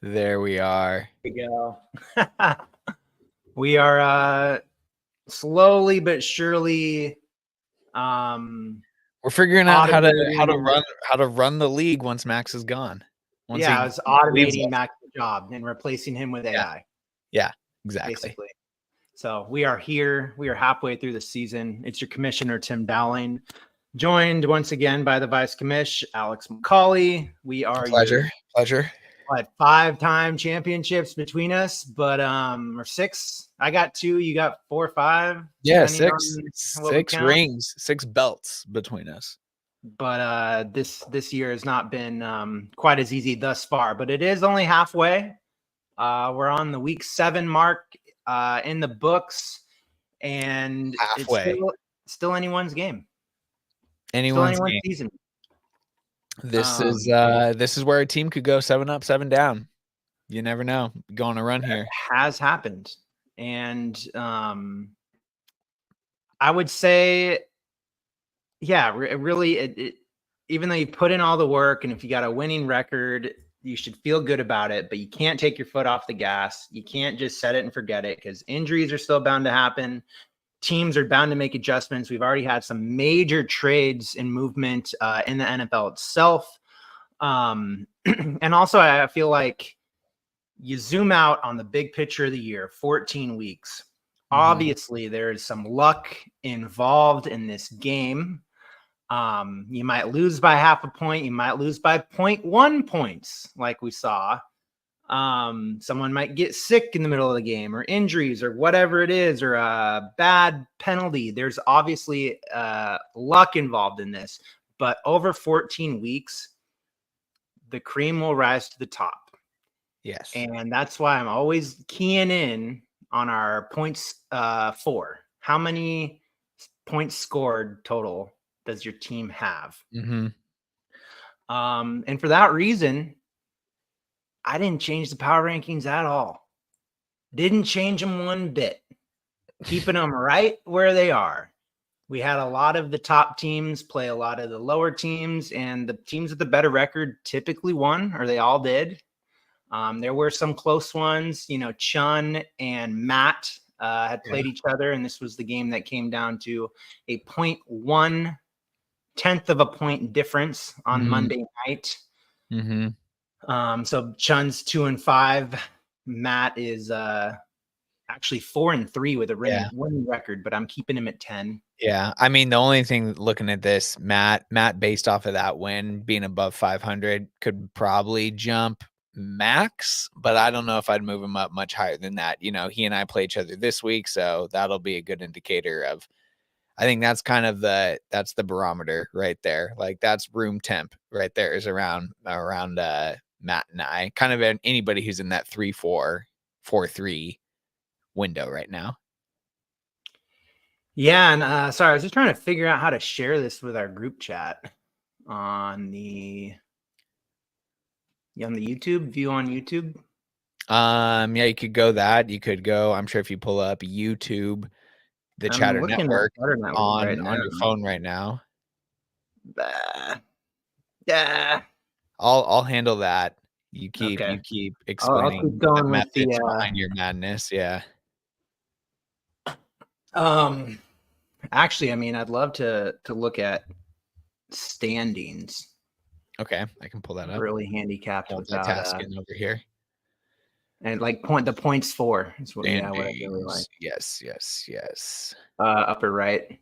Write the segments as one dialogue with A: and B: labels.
A: There we are.
B: There we go. We are slowly but surely
A: We're figuring out how to run the league once Max is gone.
B: It's automating Max's job and replacing him with AI.
A: Yeah, exactly.
B: Basically. So we are here. We are halfway through the season. It's your commissioner, Tim Dowling, joined once again by the vice commish, Alex McCauley. We are
A: pleasure.
B: What, 5-time championships between us, but or 6. I got 2, you got 4 or 5.
A: Yeah, 6 rings, 6 belts between us.
B: But this year has not been quite as easy thus far, but it is only halfway. We're on the week 7 mark in the books, and
A: halfway.
B: It's still anyone's game.
A: Anyone's game.
B: Season.
A: This is where a team could go 7 up, 7 down. You never know. Go on a run here.
B: Has happened. And I would say, yeah, really, even though you put in all the work, and if you got a winning record, you should feel good about it, but you can't take your foot off the gas. You can't just set it and forget it, because injuries are still bound to happen. Teams are bound to make adjustments. We've already had some major trades and movement in the NFL itself. And also, I feel like you zoom out on the big picture of the year, 14 weeks. Mm-hmm. Obviously, there is some luck involved in this game. You might lose by half a point. You might lose by 0.1 points, like we saw. Someone might get sick in the middle of the game, or injuries, or whatever it is, or a bad penalty. There's obviously luck involved in this, but over 14 weeks, the cream will rise to the top.
A: Yes.
B: And that's why I'm always keying in on our points for. How many points scored total does your team have?
A: Mm-hmm.
B: And for that reason, I didn't change the power rankings at all. Didn't change them one bit. Keeping them right where they are. We had a lot of the top teams play a lot of the lower teams, and the teams with the better record typically won, or they all did. There were some close ones. Chun and Matt had played each other, and this was the game that came down to a 0.1 tenth of a point difference on Monday night.
A: Mm-hmm.
B: So Chun's 2-5. Matt is actually 4-3 with a winning record, but I'm keeping him at 10.
A: Yeah, I mean, the only thing looking at this, Matt, based off of that win, being above 500, could probably jump Max, but I don't know if I'd move him up much higher than that. He and I play each other this week, so that'll be a good indicator of. I think that's kind of that's the barometer right there. Like, that's room temp right there is around Matt and I. Kind of anybody who's in that 3-4, 4-3 window right now.
B: Yeah, and sorry, I was just trying to figure out how to share this with our group chat on the YouTube view on YouTube.
A: Yeah, you could go that. You could go. I'm sure if you pull up YouTube, the Chatter Network on your phone right now.
B: Yeah,
A: I'll handle that. You keep explaining
B: I'll keep going
A: the methods behind your madness. Yeah.
B: Actually, I mean, I'd love to look at standings.
A: Okay, I can pull that up.
B: Really handicapped without
A: tasking over here.
B: And like the points for is what, what I really like.
A: Yes.
B: Upper right.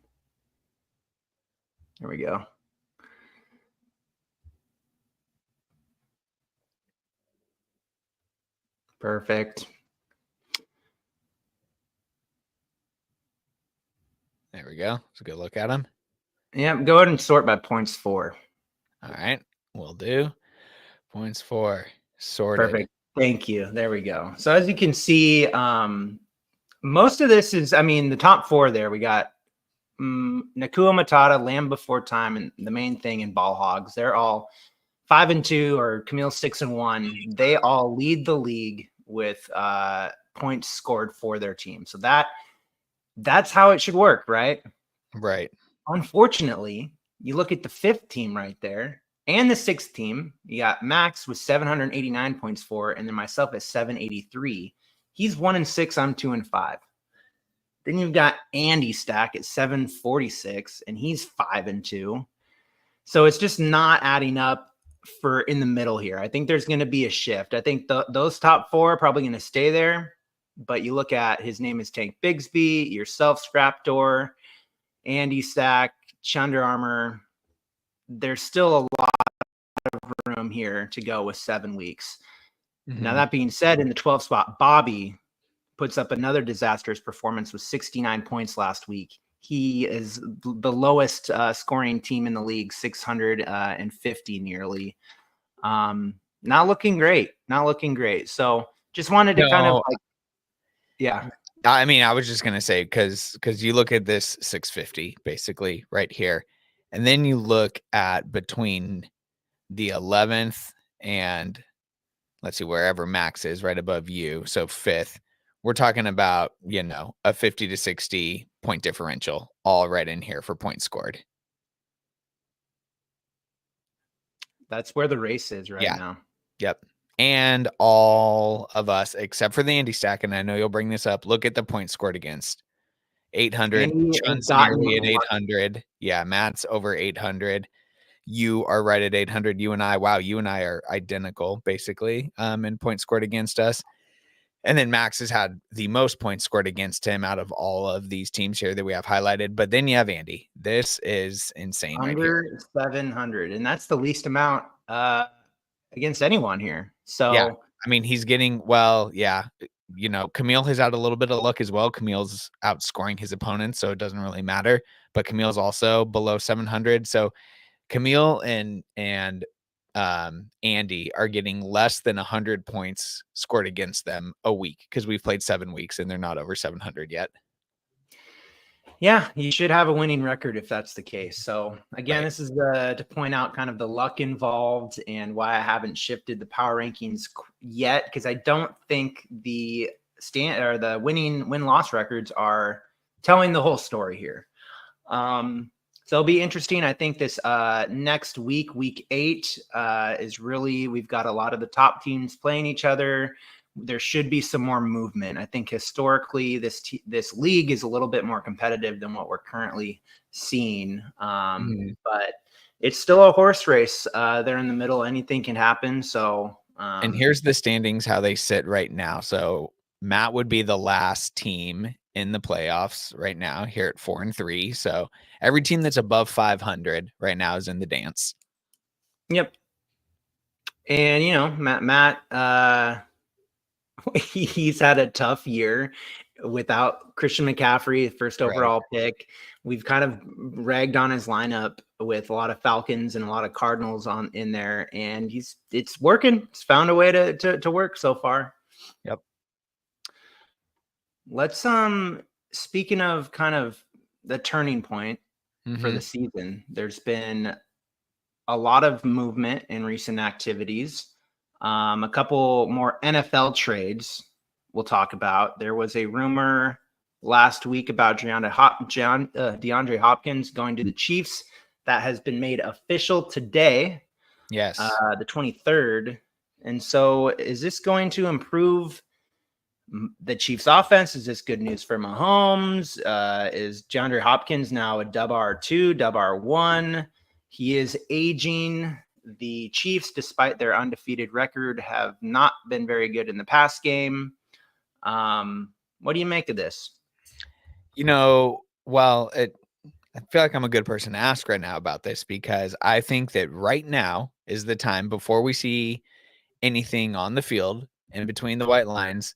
B: There we go. Perfect.
A: There we go. Let's go look at them.
B: Yeah, go ahead and sort by points for.
A: All right, we'll do. Points for sorted.
B: Perfect. Thank you. There we go. So as you can see, most of this is, the top 4 there. We got Nakua Matata, Lamb Before Time, and the main thing in Ball Hogs. They're all 5-2, or Camille 6-1. They all lead the league with points scored for their team. So that's how it should work, right?
A: Right.
B: Unfortunately, you look at the 5th team right there, And the sixth team, you got Max with 789 points for, and then myself at 783. He's 1-6. I'm 2-5. Then you've got Andy Stack at 746, and he's 5-2. So it's just not adding up for in the middle here. I think there's going to be a shift. I think those top four are probably going to stay there. But you look at his name is Tank Bigsby, yourself, Scrapdoor, Andy Stack, Chunder Armor. There's still a lot of room here to go with 7 weeks. Mm-hmm. Now, that being said, in the 12th spot, Bobby puts up another disastrous performance with 69 points last week. He is the lowest scoring team in the league, 650 nearly. Not looking great. Not looking great. So just wanted to kind of like, yeah.
A: I mean, I was just going to say, because you look at this 650 basically right here, and then you look at between the 11th and let's see, wherever Max is right above you. So 5th, we're talking about, a 50 to 60 point differential all right in here for points scored.
B: That's where the race is right now.
A: Yep. And all of us, except for the Andy Stack, and I know you'll bring this up, look at the points scored against. 800. Chun's nearly at 800. Yeah, Matt's over 800. You are right at 800. You and I are identical, basically, in points scored against us. And then Max has had the most points scored against him out of all of these teams here that we have highlighted. But then you have Andy. This is insane right here.
B: 700. And that's the least amount against anyone here. So,
A: yeah, I mean, he's getting, Camille has had a little bit of luck as well. Camille's outscoring his opponents, so it doesn't really matter. But Camille's also below 700. So Camille and Andy are getting less than 100 points scored against them a week because we've played 7 weeks and they're not over 700 yet.
B: Yeah, you should have a winning record if that's the case. So again, This is to point out kind of the luck involved and why I haven't shifted the power rankings yet, because I don't think the the win-loss records are telling the whole story here. So it'll be interesting. I think this next week 8, is really, we've got a lot of the top teams playing each other. There should be some more movement. I think historically this league is a little bit more competitive than what we're currently seeing. But it's still a horse race there in the middle. Anything can happen. So
A: and here's the standings, how they sit right now. So Matt would be the last team in the playoffs right now here at 4-3. So every team that's above 500 right now is in the dance.
B: Yep. And Matt he's had a tough year without Christian McCaffrey, first overall pick. We've kind of ragged on his lineup with a lot of Falcons and a lot of Cardinals in there, and it's working. It's found a way to work so far.
A: Yep.
B: Let's speaking of kind of the turning point for the season, there's been a lot of movement in recent activities. A couple more NFL trades we'll talk about. There was a rumor last week about DeAndre Hopkins going to the Chiefs. That has been made official today.
A: Yes.
B: The 23rd. And so is this going to improve the Chiefs offense? Is this good news for Mahomes? Is DeAndre Hopkins now a R2, R1? He is aging. The Chiefs, despite their undefeated record, have not been very good in the past game. What do you make of this?
A: I feel like I'm a good person to ask right now about this, because I think that right now is the time, before we see anything on the field in between the white lines,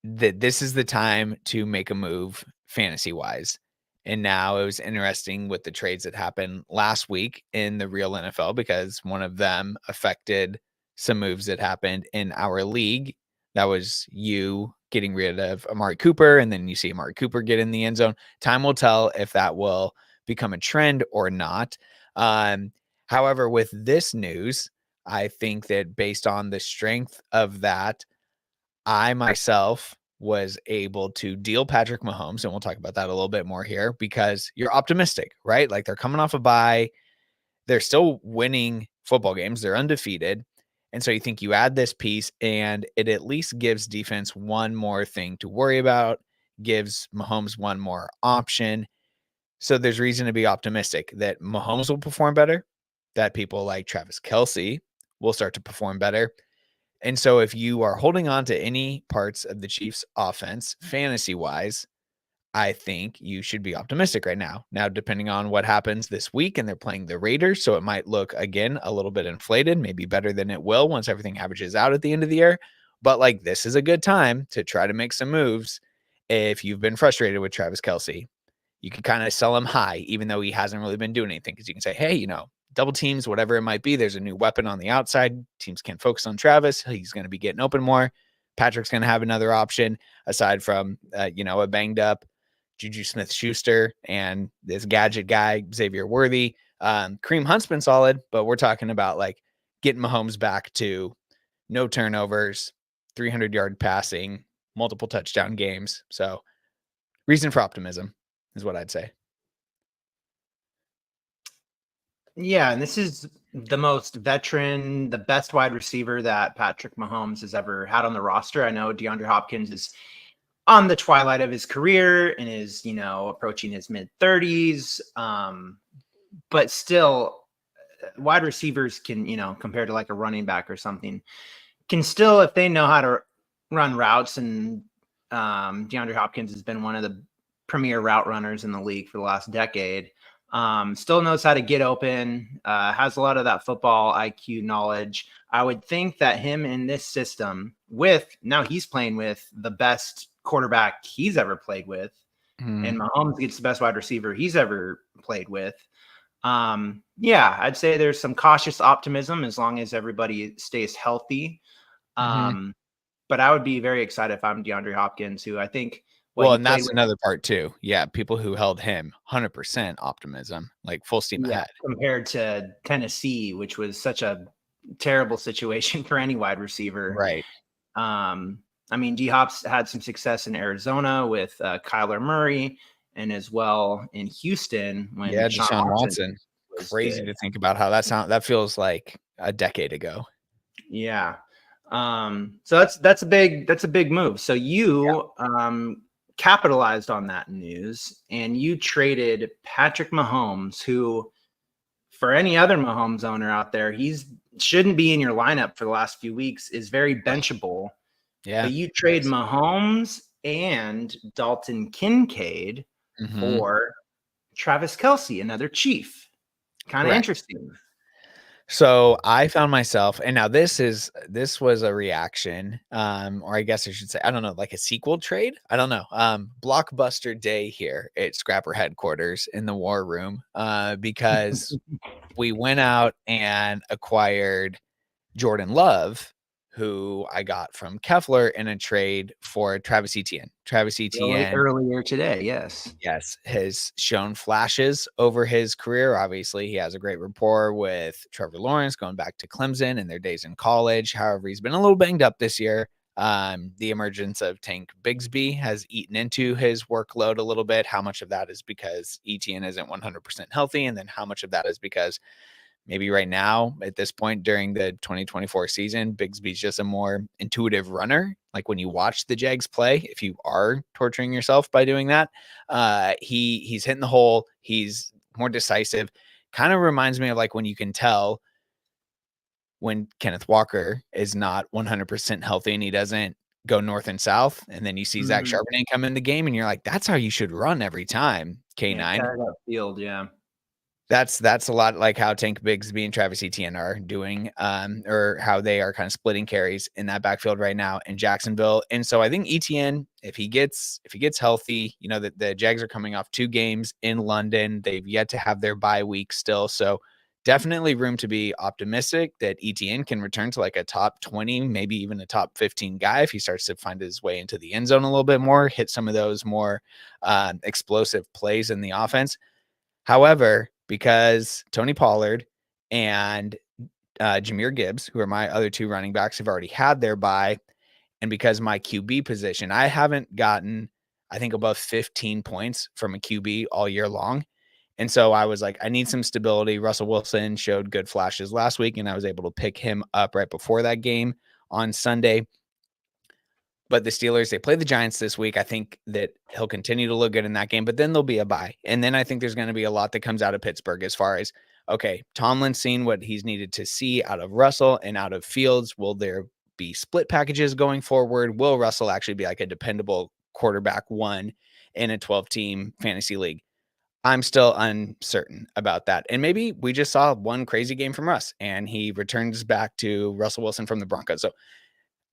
A: that this is the time to make a move fantasy-wise. And now it was interesting with the trades that happened last week in the real NFL, because one of them affected some moves that happened in our league. That was you getting rid of Amari Cooper, and then you see Amari Cooper get in the end zone. Time will tell if that will become a trend or not. However, with this news, I think that based on the strength of that, I myself was able to deal Patrick Mahomes, and we'll talk about that a little bit more here, because you're optimistic, right? Like, they're coming off a bye. they're still winning football games. They're undefeated. And so you think you add this piece and it at least gives defense one more thing to worry about, gives Mahomes one more option. So there's reason to be optimistic that Mahomes will perform better, that people like Travis Kelce will start to perform better. And so if you are holding on to any parts of the Chiefs offense, fantasy wise, I think you should be optimistic right now. Now, depending on what happens this week, and they're playing the Raiders, so it might look again a little bit inflated, maybe better than it will once everything averages out at the end of the year. But like, this is a good time to try to make some moves if you've been frustrated with Travis Kelce. You can kind of sell him high, even though he hasn't really been doing anything, because you can say, hey, double teams, whatever it might be, there's a new weapon on the outside. Teams can't focus on Travis. He's going to be getting open more. Patrick's going to have another option aside from, a banged up Juju Smith-Schuster and this gadget guy, Xavier Worthy. Kareem Hunt's been solid, but we're talking about like getting Mahomes back to no turnovers, 300-yard passing, multiple touchdown games. So reason for optimism is what I'd say.
B: Yeah, and this is the most veteran, the best wide receiver that Patrick Mahomes has ever had on the roster. I know DeAndre Hopkins is on the twilight of his career and is, approaching his mid-30s. But still, wide receivers can, compared to like a running back or something, can still, if they know how to run routes, and DeAndre Hopkins has been one of the premier route runners in the league for the last decade. Still knows how to get open, has a lot of that football IQ knowledge. I would think that him in this system now he's playing with the best quarterback he's ever played with, and Mahomes gets the best wide receiver he's ever played with. I'd say there's some cautious optimism as long as everybody stays healthy. But I would be very excited if I'm DeAndre Hopkins, who I think
A: and that's another part too. Yeah, people who held him 100% optimism, like full steam ahead.
B: Compared to Tennessee, which was such a terrible situation for any wide receiver.
A: Right.
B: D-Hop's had some success in Arizona with Kyler Murray, and as well in Houston when
A: Deshaun Watson. Crazy to think about how that feels like a decade ago.
B: Yeah. So that's a big move. So you capitalized on that news and you traded Patrick Mahomes, who for any other Mahomes owner out there, shouldn't be in your lineup for the last few weeks, is very benchable.
A: Yeah.
B: But you trade Mahomes and Dalton Kincaid for Travis Kelce, another Chief. Kind of interesting.
A: So I found myself, and now this was a reaction, or I guess I should say, I don't know, like a sequel trade. I don't know. Blockbuster day here at Scrapper headquarters in the war room, because we went out and acquired Jordan Love, who I got from Keffler in a trade for Travis Etienne. Travis Etienne
B: earlier today, yes,
A: has shown flashes over his career. Obviously, he has a great rapport with Trevor Lawrence going back to Clemson and their days in college. However, he's been a little banged up this year. The emergence of Tank Bigsby has eaten into his workload a little bit. How much of that is because Etienne isn't 100% healthy, and then how much of that is because maybe right now, at this point during the 2024 season, Bigsby's just a more intuitive runner. Like when you watch the Jags play, if you are torturing yourself by doing that, he's hitting the hole. He's more decisive. Kind of reminds me of like when you can tell when Kenneth Walker is not 100% healthy and he doesn't go north and south. And then you see Zach Charbonnet come in the game and you're like, that's how you should run every time, K9.
B: Field, yeah.
A: That's a lot like how Tank Bigsby and Travis Etienne are doing, or how they are kind of splitting carries in that backfield right now in Jacksonville. And so I think Etienne, if he gets healthy, the Jags are coming off 2 games in London. They've yet to have their bye week still. So definitely room to be optimistic that Etienne can return to like a top 20, maybe even a top 15 guy if he starts to find his way into the end zone a little bit more, hit some of those more explosive plays in the offense. However, because Tony Pollard and Jahmyr Gibbs, who are my other 2 running backs, have already had their bye, and because my QB position, I haven't gotten, I think, above 15 points from a QB all year long. And so I was like, I need some stability. Russell Wilson showed good flashes last week, and I was able to pick him up right before that game on Sunday. But the Steelers, they play the Giants this week. I think that he'll continue to look good in that game, but then there'll be a bye. And then I think there's going to be a lot that comes out of Pittsburgh as far as, okay, Tomlin's seen what he's needed to see out of Russell and out of Fields. Will there be split packages going forward? Will Russell actually be like a dependable quarterback one in a 12-team fantasy league? I'm still uncertain about that. And maybe we just saw one crazy game from Russ and he returns back to Russell Wilson from the Broncos. So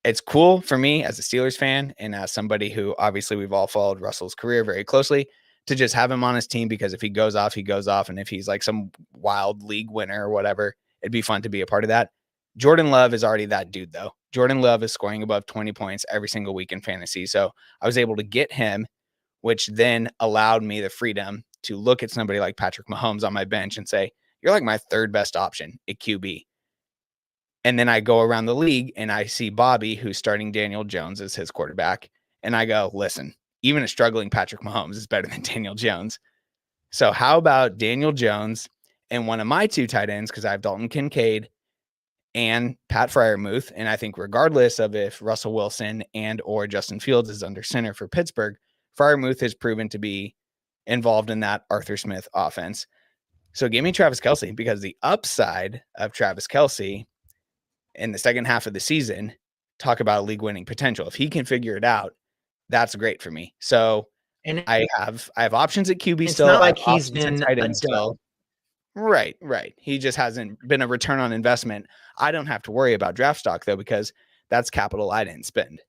A: it's cool for me as a Steelers fan and as somebody who obviously we've all followed Russell's career very closely to just have him on his team, because if he goes off, he goes off. And if he's like some wild league winner or whatever, it'd be fun to be a part of that. Jordan Love is already that dude, though. Jordan Love is scoring above 20 points every single week in fantasy. So I was able to get him, which then allowed me the freedom to look at somebody like Patrick Mahomes on my bench and say, you're like my third best option at QB. And then I go around the league and I see Bobby, who's starting Daniel Jones as his quarterback. And I go, listen, even a struggling Patrick Mahomes is better than Daniel Jones. So how about Daniel Jones and one of my two tight ends, because I have Dalton Kincaid and Pat Freiermuth. And I think regardless of if Russell Wilson and or Justin Fields is under center for Pittsburgh, Freiermuth has proven to be involved in that Arthur Smith offense. So give me Travis Kelce, because the upside of Travis Kelce in the second half of the season, talk about league winning potential. If he can figure it out, that's great for me. So
B: And
A: I have options at QB
B: it's
A: still.
B: not
A: I have
B: like he's
A: options at
B: been
A: tight
B: a
A: end
B: dud.
A: still. Right. He just hasn't been a return on investment. I don't have to worry about draft stock though, because that's capital I didn't spend.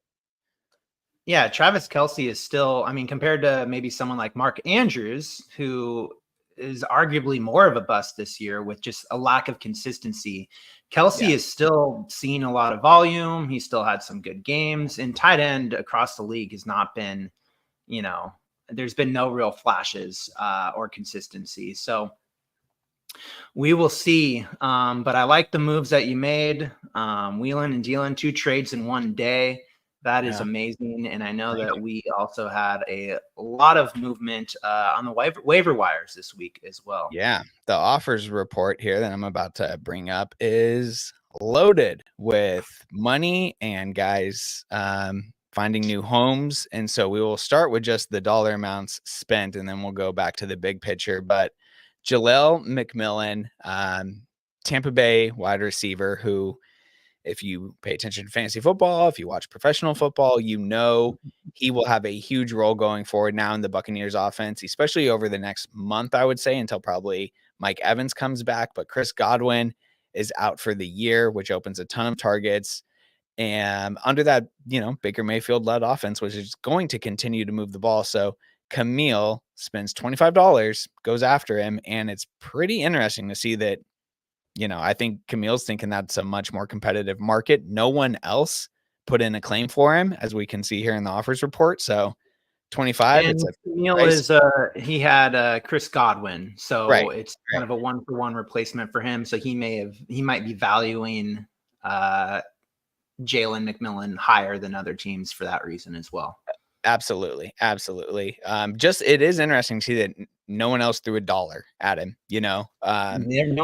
B: Yeah, Travis Kelce is still, I mean, compared to maybe someone like Mark Andrews, who is arguably more of a bust this year with just a lack of consistency. Kelce is still seeing a lot of volume. He still had some good games, and tight end across the league has not been, there's been no real flashes or consistency. So we will see. But I like the moves that you made. Wheeling and dealing 2 trades in one day. That is amazing. And I know that we also had a lot of movement on the waiver wires this week as well.
A: Yeah. The offers report here that I'm about to bring up is loaded with money and guys finding new homes. And so we will start with just the dollar amounts spent, and then we'll go back to the big picture. But Jaleel McMillan, Tampa Bay wide receiver, who, if you pay attention to fantasy football, if you watch professional football, you know he will have a huge role going forward now in the Buccaneers offense, especially over the next month, I would say, until probably Mike Evans comes back. But Chris Godwin is out for the year, which opens a ton of targets. And under that, Baker Mayfield-led offense, which is going to continue to move the ball. So Camille spends $25, goes after him, and it's pretty interesting to see that, I think Camille's thinking that's a much more competitive market. No one else put in a claim for him, as we can see here in the offers report. So 25,
B: And
A: it's a
B: Camille
A: price.
B: is he had Chris Godwin, so
A: Right.
B: it's kind of a 1-for-1 replacement for him. So he might be valuing Jalen McMillan higher than other teams for that reason as well.
A: Absolutely. Just, it is interesting to see that no one else threw $1 at him,
B: No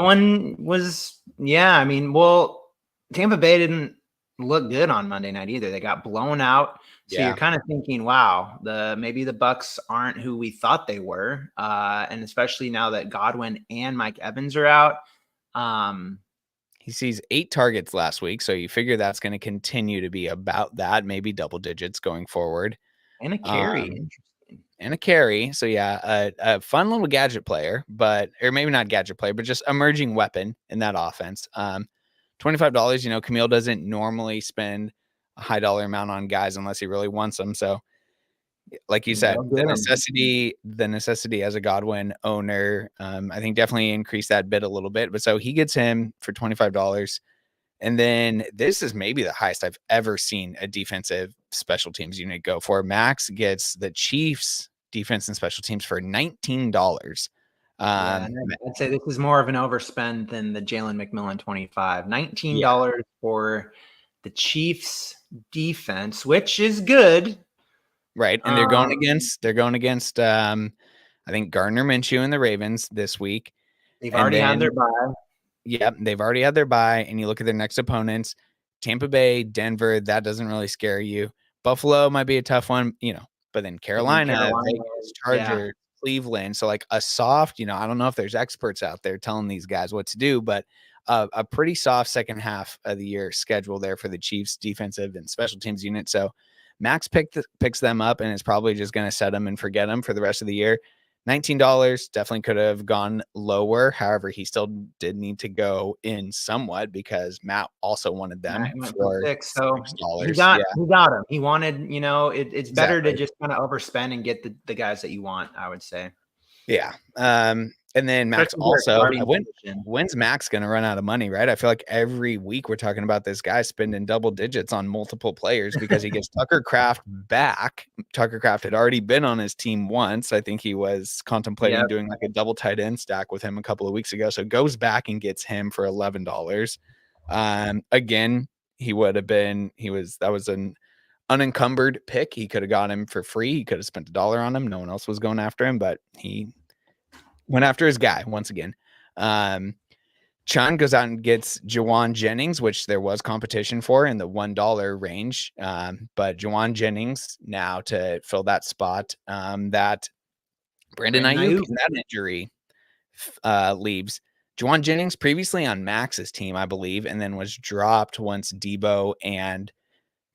B: one was, I mean, Tampa Bay didn't look good on Monday night either. They got blown out. So you're kind of thinking, wow, maybe the Bucs aren't who we thought they were. And especially now that Godwin and Mike Evans are out.
A: He sees 8 targets last week, so you figure that's going to continue to be about that, maybe double digits going forward.
B: And a carry.
A: So a fun little gadget player, or maybe not gadget player, but just emerging weapon in that offense. $25, Camille doesn't normally spend a high dollar amount on guys unless he really wants them. So like you said, the necessity as a Godwin owner, I think definitely increased that bid a little bit. But so he gets him for $25. And then this is maybe the highest I've ever seen a defensive special teams unit go for. Max gets the Chiefs defense and special teams for $19.
B: I'd say this is more of an overspend than the Jalen McMillan 25. $19 for the Chiefs defense, which is good.
A: Right. And they're going against I think Gardner Minshew and the Ravens this week.
B: They've
A: And
B: already had their
A: then,
B: bye.
A: yep, they've already had their bye. And you look at their next opponents, Tampa Bay, Denver, that doesn't really scare you. Buffalo might be a tough one, but then
B: And then
A: Carolina,
B: Carolina,
A: Vegas,
B: yeah.
A: Chargers, Cleveland. So like a soft, I don't know if there's experts out there telling these guys what to do, but a pretty soft second half of the year schedule there for the Chiefs defensive and special teams unit. So Max picks them up and is probably just going to set them and forget them for the rest of the year. $19 definitely could have gone lower. However, he still did need to go in somewhat because Matt also wanted
B: Matt
A: them
B: went for
A: for
B: six, so
A: $6. Yeah,
B: he got him. He wanted, it's better to
A: exactly.
B: just kind of overspend and get the guys that you want, I would say.
A: Yeah. And then Max
B: Especially their
A: also,
B: starting position.
A: when's Max going to run out of money, right? I feel like every week we're talking about this guy spending double digits on multiple players because he gets Tucker Kraft back. Tucker Kraft had already been on his team once. I think he was contemplating
B: Yep.
A: doing like a double tight end stack with him a couple of weeks ago. So goes back and gets him for $11. Again, that was an unencumbered pick. He could have got him for free. He could have spent $1 on him. No one else was going after him, but he went after his guy once again. Chun goes out and gets Jawan Jennings, which there was competition for in the $1 range. But Jawan Jennings now to fill that spot that Brandon Ayuk in that injury leaves. Jawan Jennings previously on Max's team, I believe, and then was dropped once Debo and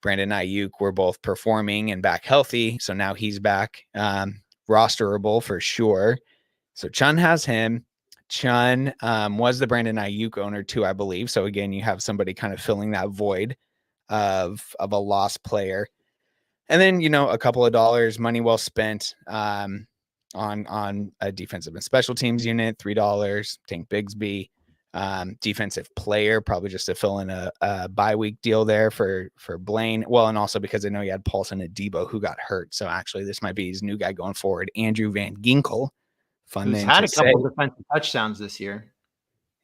A: Brandon Ayuk were both performing and back healthy. So now he's back rosterable for sure. So Chun has him. Chun was the Brandon Ayuk owner too, I believe. So again, you have somebody kind of filling that void of a lost player. And then, a couple of dollars, money well spent on a defensive and special teams unit, $3. Tank Bigsby, defensive player, probably just to fill in a bye week deal there for Blaine. Well, and also because I know you had Paulson and Debo who got hurt. So actually, this might be his new guy going forward, Andrew Van Ginkel. Fun
B: Who's
A: name
B: had
A: to
B: a
A: say.
B: couple defensive touchdowns this year.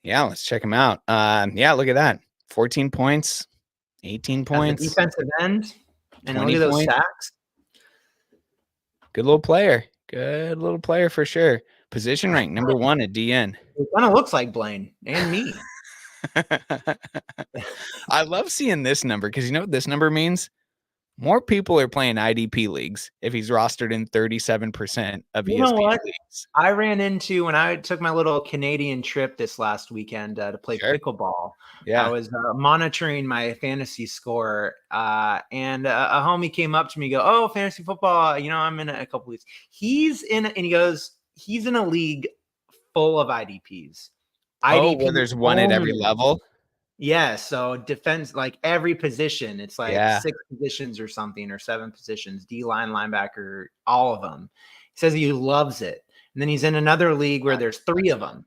A: Yeah, let's check him out. Yeah, look at that. 14 points, 18 points.
B: As a defensive end. And look
A: 20
B: at those
A: points.
B: sacks.
A: Good little player. Good little player for sure. Position rank number 1 at DN.
B: It kind of looks like Blaine and me.
A: I love seeing this number because you know what this number means? More people are playing IDP leagues if he's rostered in 37% of
B: You know
A: ESPN
B: what?
A: leagues.
B: I ran into when I took my little Canadian trip this last weekend to play pickleball.
A: Yeah.
B: I was monitoring my fantasy score, and a homie came up to me, go, "Oh, fantasy football! I'm in a couple weeks." He's in, and he goes, "He's in a league full of IDPs.
A: Oh, where there's one at every level.
B: Yeah, so defense, like every position, it's like 6 positions or something, or 7 positions, D-line, linebacker, all of them. He says he loves it. And then he's in another league where there's 3 of them.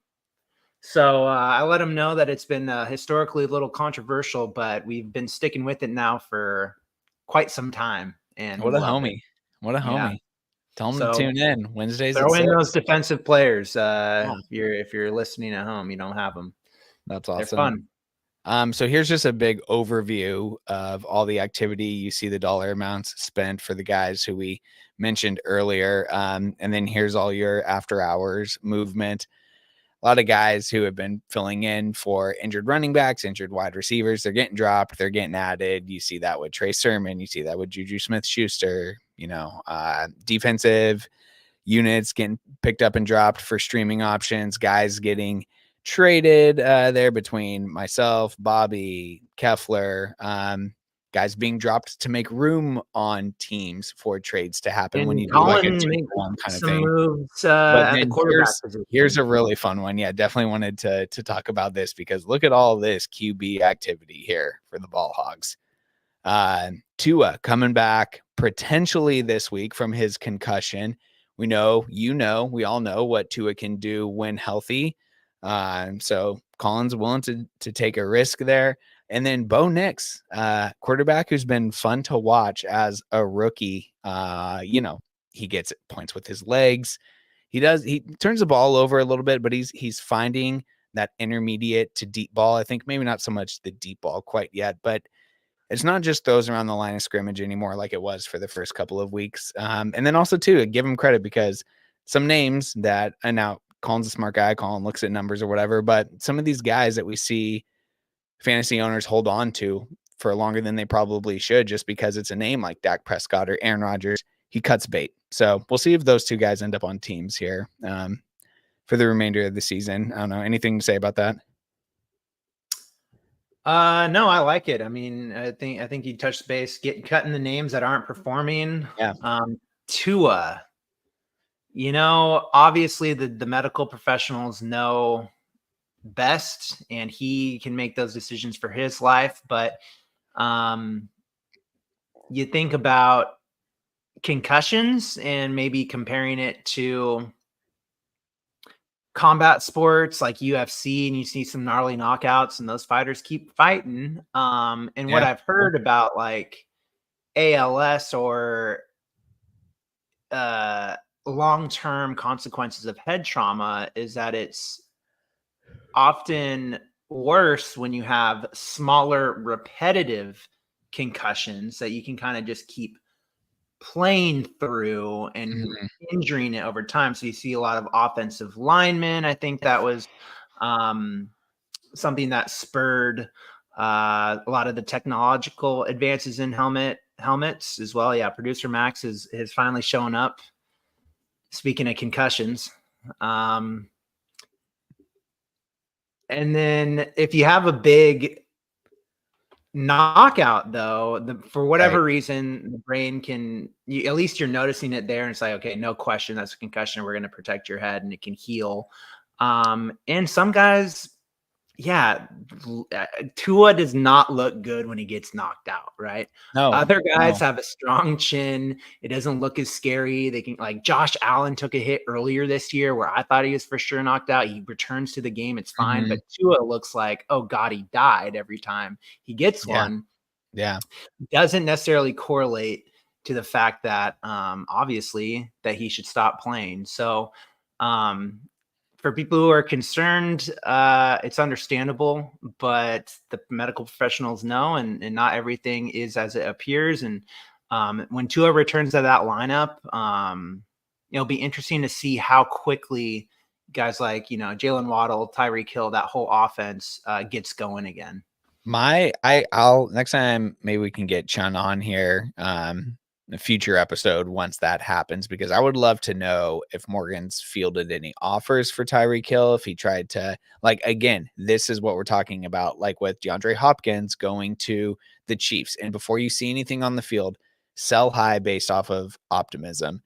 B: So I let him know that it's been historically a little controversial, but we've been sticking with it now for quite some time. And
A: What a homie. What a homie.
B: Yeah.
A: Tell him to tune in Wednesdays at
B: Throw in
A: 6.
B: those defensive players. If you're listening at home, you don't have them.
A: That's awesome.
B: They're fun.
A: So here's just a big overview of all the activity. You see the dollar amounts spent for the guys who we mentioned earlier. And then here's all your after hours movement. A lot of guys who have been filling in for injured running backs, injured wide receivers. They're getting dropped. They're getting added. You see that with Trey Sermon. You see that with Juju Smith-Schuster, defensive units getting picked up and dropped for streaming options, guys getting traded there between myself, Bobby, Keffler, guys being dropped to make room on teams for trades to happen
B: And
A: when you do
B: Colin
A: like a 2-1 kind of thing.
B: Moves at the quarterback position.
A: Here's a really fun one. Yeah, definitely wanted to talk about this because look at all this QB activity here for the Ball Hogs. Tua coming back potentially this week from his concussion. We know, we all know what Tua can do when healthy. So Colin's willing to take a risk there. And then Bo Nix, quarterback who's been fun to watch as a rookie. He gets points with his legs. He turns the ball over a little bit, but he's finding that intermediate to deep ball. I think maybe not so much the deep ball quite yet, but it's not just those around the line of scrimmage anymore like it was for the first couple of weeks. And then also, too, give him credit because some names that, and now Colin's a smart guy, Colin looks at numbers or whatever, but some of these guys that we see fantasy owners hold on to for longer than they probably should, just because it's a name like Dak Prescott or Aaron Rodgers, he cuts bait. So we'll see if those two guys end up on teams here for the remainder of the season. I don't know. Anything to say about that?
B: No, I like it. I mean, I think you touched base, cutting the names that aren't performing.
A: Yeah.
B: Tua, obviously the medical professionals know best, and he can make those decisions for his life. But you think about concussions and maybe comparing it to combat sports like UFC, and you see some gnarly knockouts and those fighters keep fighting. And what I've heard about like ALS or long-term consequences of head trauma is that it's often worse when you have smaller repetitive concussions that you can kind of just keep playing through and injuring it over time. So you see a lot of offensive linemen. I think that was something that spurred a lot of the technological advances in helmets as well. Yeah, producer Max has finally shown up. Speaking of concussions, and then if you have a big knockout, though, for whatever reason, the brain at least you're noticing it there, and it's like, okay, no question, that's a concussion. We're going to protect your head, and it can heal. And some guys, Tua does not look good when he gets knocked out, right?
A: No.
B: Other guys have a strong chin. It doesn't look as scary. They can, like Josh Allen took a hit earlier this year where I thought he was for sure knocked out. He returns to the game. It's fine. But Tua looks like, oh God, he died every time he gets one.
A: Yeah.
B: Doesn't necessarily correlate to the fact that obviously that he should stop playing. So for people who are concerned, it's understandable, but the medical professionals know, and not everything is as it appears. And when Tua returns to that lineup, it'll be interesting to see how quickly guys like, Jalen Waddle, Tyreek Hill, that whole offense gets going again.
A: I'll next time maybe we can get Chun on here a future episode once that happens, because I would love to know if Morgan's fielded any offers for Tyreek Hill, if he tried to, like, again, this is what we're talking about, like with DeAndre Hopkins going to the Chiefs. And before you see anything on the field, sell high based off of optimism.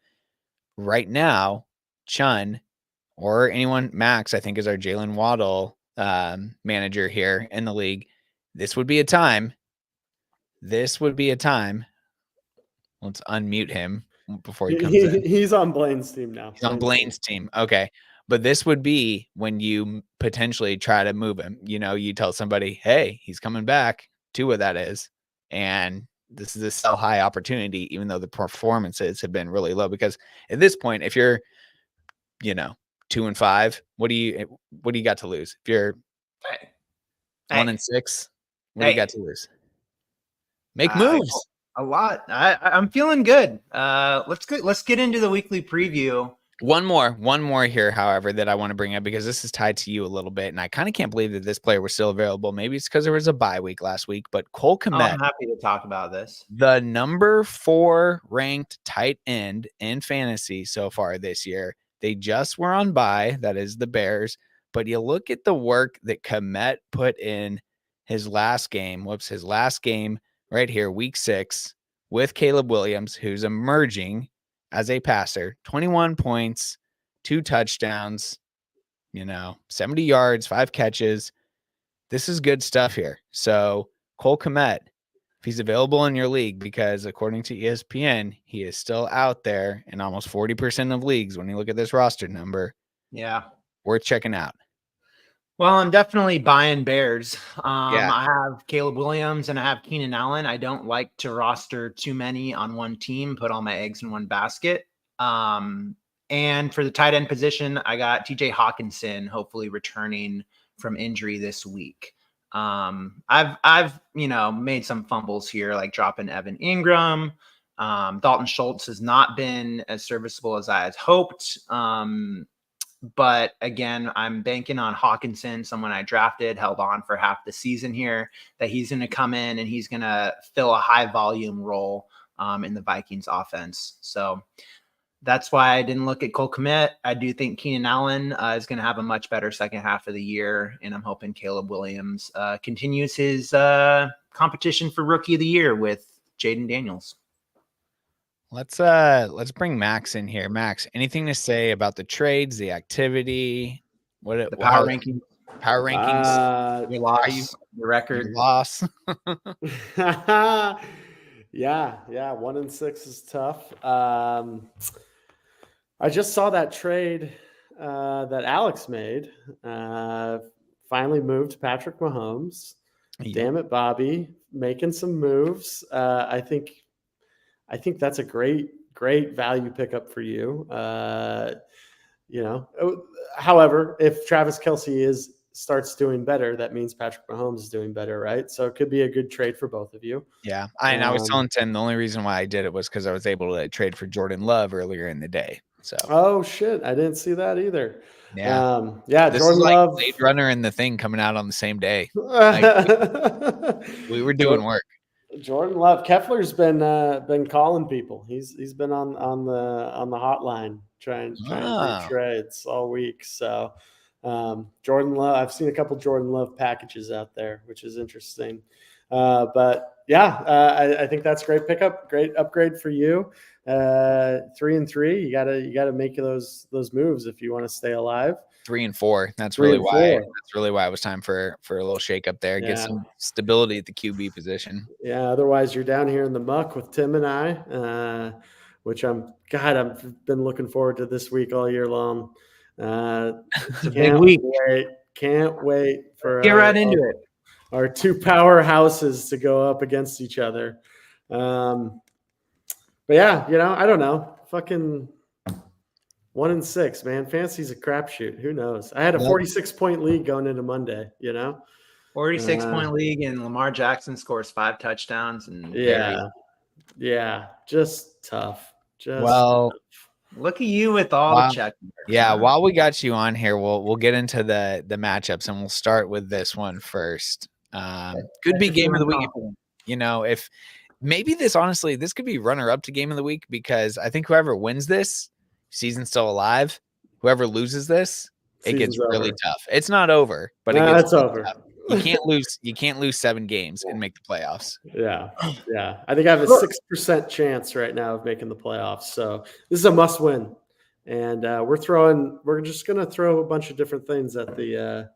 A: Right now, Chun or anyone, Max, I think, is our Jalen Waddle manager here in the league. This would be a time. Let's unmute him before he comes in.
C: He's on Blaine's team now.
A: He's on Blaine's team. Okay. But this would be when you potentially try to move him. You tell somebody, hey, he's coming back. Tua, that is. And this is a sell high opportunity, even though the performances have been really low. Because at this point, if you're, 2-5, what do you got to lose? If you're 1-6, what do you got to lose? Make moves.
B: A lot. I'm feeling good. Let's get into the weekly preview.
A: One more here, however, that I want to bring up, because this is tied to you a little bit, and I kind of can't believe that this player was still available. Maybe it's because there was a bye week last week, but Cole Kmet.
B: I'm happy to talk about this.
A: The number 4 ranked tight end in fantasy so far this year. They just were on bye. That is the Bears. But you look at the work that Kmet put in his last game. His last game right here, week 6, with Caleb Williams, who's emerging as a passer. 21 points, 2 touchdowns, 70 yards, 5 catches. This is good stuff here. So Cole Kmet, if he's available in your league, because according to ESPN, he is still out there in almost 40% of leagues when you look at this roster number.
B: Yeah.
A: Worth checking out.
B: Well, I'm definitely buying Bears. I have Caleb Williams and I have Keenan Allen. I don't like to roster too many on one team, put all my eggs in one basket. And for the tight end position, I got TJ Hawkinson, hopefully returning from injury this week. I've made some fumbles here, like dropping Evan Ingram. Dalton Schultz has not been as serviceable as I had hoped. But again, I'm banking on Hawkinson, someone I drafted, held on for half the season here, that he's going to come in and he's going to fill a high volume role in the Vikings offense. So that's why I didn't look at Cole Kmet. I do think Keenan Allen is going to have a much better second half of the year, and I'm hoping Caleb Williams continues his competition for Rookie of the Year with Jaden Daniels.
A: Let's bring Max in here. Max, anything to say about the trades, the activity,
B: The power rankings?
A: Power rankings?
B: Your loss, your record.
A: Your loss.
C: Yeah, 1-6 is tough. I just saw that trade that Alex made. Finally moved Patrick Mahomes.
A: Yep.
C: Damn it, Bobby, making some moves. I think that's a great value pickup for you. However, if Travis Kelce starts doing better, that means Patrick Mahomes is doing better, right? So it could be a good trade for both of you.
A: Yeah. I was telling Tim the only reason why I did it was because I was able to trade for Jordan Love earlier in the day. So
C: oh shit, I didn't see that either.
A: Yeah.
C: This
A: Jordan
C: is like
A: Love, Blade Runner and the Thing coming out on the same day. Like, we were doing work.
C: Jordan Love, Kepler's been calling people. He's been on the hotline trying to do trades all week. So Jordan Love, I've seen a couple Jordan Love packages out there, which is interesting. But yeah, I think that's a great pickup, great upgrade for you. 3-3, you gotta make those moves if you want to stay alive.
A: 3-4. That's really why it was time for a little shake up there. Get some stability at the QB position.
C: Yeah. Otherwise, you're down here in the muck with Tim and I, which I've been looking forward to this week all year long.
B: It's a big week.
C: Can't wait for
B: get right into it.
C: Our two powerhouses to go up against each other. But yeah, I don't know. Fucking 1-6, man. Fantasy's a crapshoot. Who knows? I had a 46-point league going into Monday.
B: 46-point league, and Lamar Jackson scores 5 touchdowns. And
C: just tough.
B: Look at you with all the check marks.
A: Yeah, while we got you on here, we'll get into the matchups, and we'll start with this one first. Could be game of the week. If maybe this could be runner-up to game of the week, because I think whoever wins this, season's still alive. Whoever loses this, it gets really tough. It's not over, but it gets over. Tough. You can't lose 7 games and make the playoffs.
C: Yeah. I think I have a 6% chance right now of making the playoffs. So this is a must-win, and we're just gonna throw a bunch of different things at the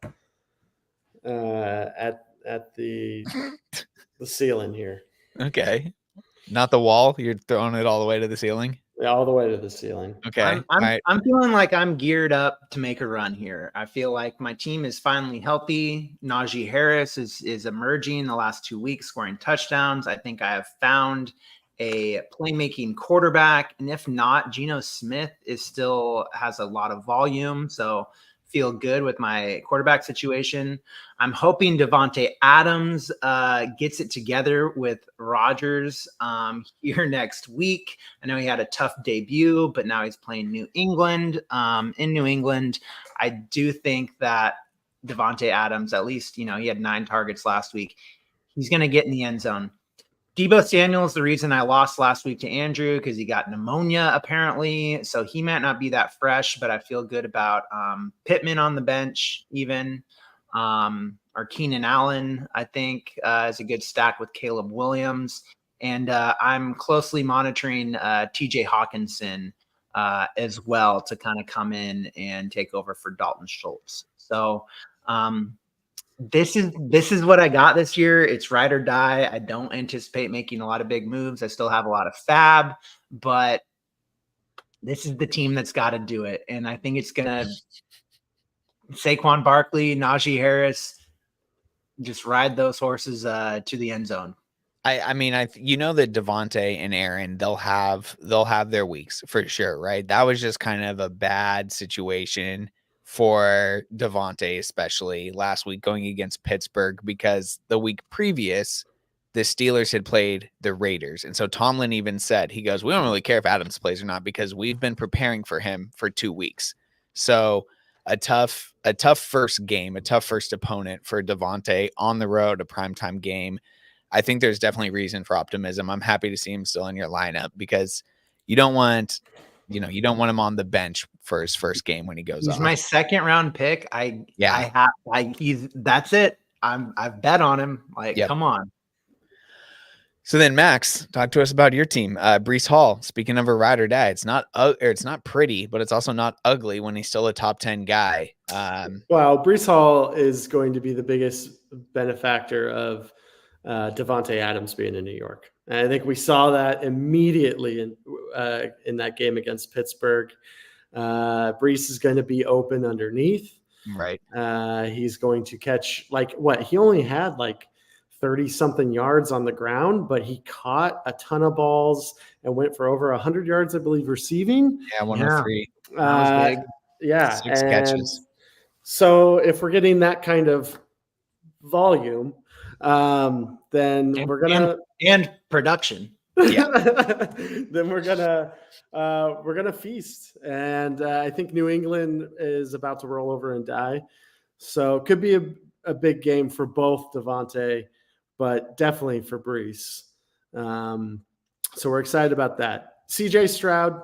C: the ceiling here.
A: Okay, not the wall. You're throwing it all the way to the ceiling.
C: Yeah, all the way to the ceiling.
A: Okay.
B: I'm feeling like I'm geared up to make a run here. I feel like my team is finally healthy. Najee Harris is emerging the last 2 weeks, scoring touchdowns. I think I have found a playmaking quarterback. And if not, Geno Smith still has a lot of volume. So feel good with my quarterback situation. I'm hoping Davante Adams gets it together with Rodgers here next week. I know he had a tough debut, but now he's playing New England. In New England, I do think that Davante Adams, at least, he had 9 targets last week. He's going to get in the end zone. Deebo Samuel's the reason I lost last week to Andrew, because he got pneumonia apparently. So he might not be that fresh, but I feel good about Pittman on the bench even. Or Keenan Allen, I think, is a good stack with Caleb Williams. And I'm closely monitoring TJ Hawkinson as well to kind of come in and take over for Dalton Schultz. So this is what I got this year. It's ride or die. I don't anticipate making a lot of big moves. I still have a lot of fab, but this is the team that's got to do it. And I think it's going to Saquon Barkley, Najee Harris, just ride those horses to the end zone.
A: I mean, that Devontae and Aaron, they'll have their weeks for sure, right? That was just kind of a bad situation for Devontae, especially last week going against Pittsburgh, because the week previous the Steelers had played the Raiders. And so Tomlin even said, he goes, we don't really care if Adams plays or not because we've been preparing for him for 2 weeks. So a tough first game, a tough first opponent for Davante on the road, a primetime game. I think there's definitely reason for optimism. I'm happy to see him still in your lineup because you don't want him on the bench for his first game when he goes
B: He's
A: off.
B: my second round pick. That's it. I've bet on him. Like, Come on.
A: So then, Max, talk to us about your team. Breece Hall, speaking of a ride or die, it's not pretty, but it's also not ugly when he's still a top 10 guy.
C: Well, Breece Hall is going to be the biggest benefactor of Davante Adams being in New York. And I think we saw that immediately in that game against Pittsburgh. Breece is going to be open underneath.
A: Right.
C: He's going to catch he only had 30-something yards on the ground, but he caught a ton of balls and went for over 100 yards, I believe, receiving.
A: Yeah, 103.
B: That was big.
C: Yeah.
A: 6 catches.
C: So if we're getting that kind of volume, then we're gonna
B: and production.
A: Yeah.
C: Then we're gonna feast, and I think New England is about to roll over and die. So it could be a big game for both Davante, but definitely for Breece. So we're excited about that. CJ Stroud,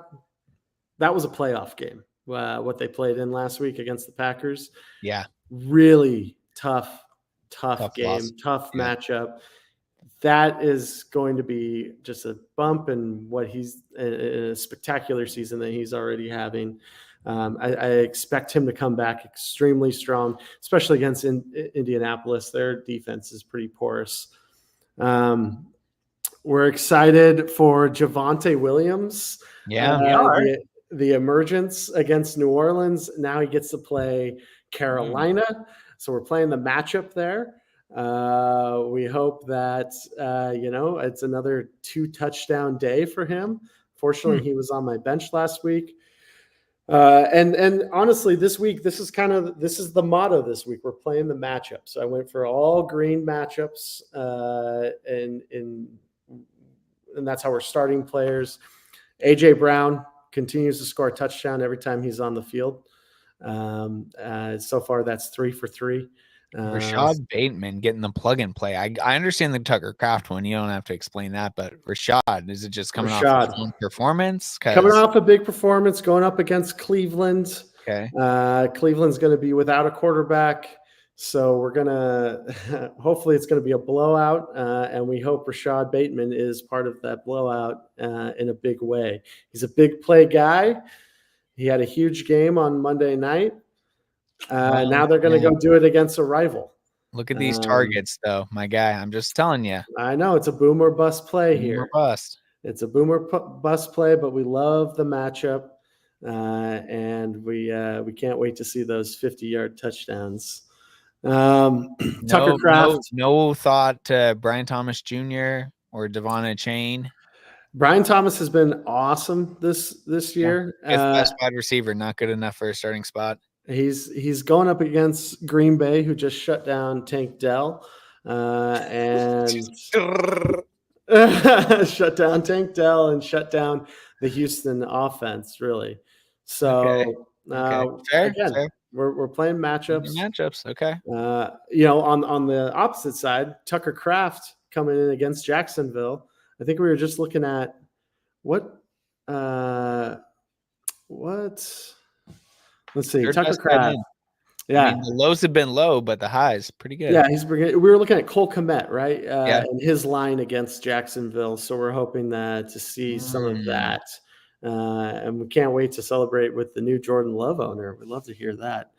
C: that was a playoff game. What they played in last week against the Packers.
A: Yeah.
C: Really tough game,
A: loss.
C: tough matchup. That is going to be just a bump in what he's in a spectacular season that he's already having. I expect him to come back extremely strong, especially against Indianapolis. Their defense is pretty porous. We're excited for Javonte Williams.
A: Yeah, we are.
C: The emergence against New Orleans. Now he gets to play Carolina. So we're playing the matchup there. We hope that, it's another 2 touchdown day for him. Fortunately, he was on my bench last week. And honestly, this week, this is the motto this week. We're playing the matchup. So I went for all green matchups, and that's how we're starting players. AJ Brown continues to score a touchdown every time he's on the field. So far, that's 3 for 3.
A: Rashad Bateman getting the plug and play. I understand the Tucker Kraft one. You don't have to explain that, but Rashad, is it just coming off his own performance?
C: Coming off a big performance, going up against Cleveland.
A: Okay.
C: Cleveland's going to be without a quarterback. So we're going to hopefully it's going to be a blowout. And we hope Rashad Bateman is part of that blowout in a big way. He's a big play guy. He had a huge game on Monday night. Now they're going to go do it against a rival.
A: Look at these targets, though, my guy. I'm just telling you.
C: I know it's a boom or bust play here.
A: Boom or bust.
C: It's a boom or bust play, but we love the matchup, and we can't wait to see those 50-yard touchdowns. Tucker Kraft.
A: No thought to Brian Thomas Jr. or Devon Chain.
C: Brian Thomas has been awesome this year.
A: Best wide receiver, not good enough for a starting spot.
C: He's going up against Green Bay, who just shut down Tank Dell, and shut down Tank Dell and shut down the Houston offense, really. So
A: Fair.
C: We're playing matchups.
A: Okay.
C: On the opposite side, Tucker Kraft coming in against Jacksonville. I think we were just looking at what. Let's see. Tucker Kraft.
A: Yeah. I mean, the lows have been low, but the highs pretty good.
C: Yeah, we were looking at Cole Kmet, right? And his line against Jacksonville. So we're hoping to see some of that. And we can't wait to celebrate with the new Jordan Love owner. We'd love to hear that.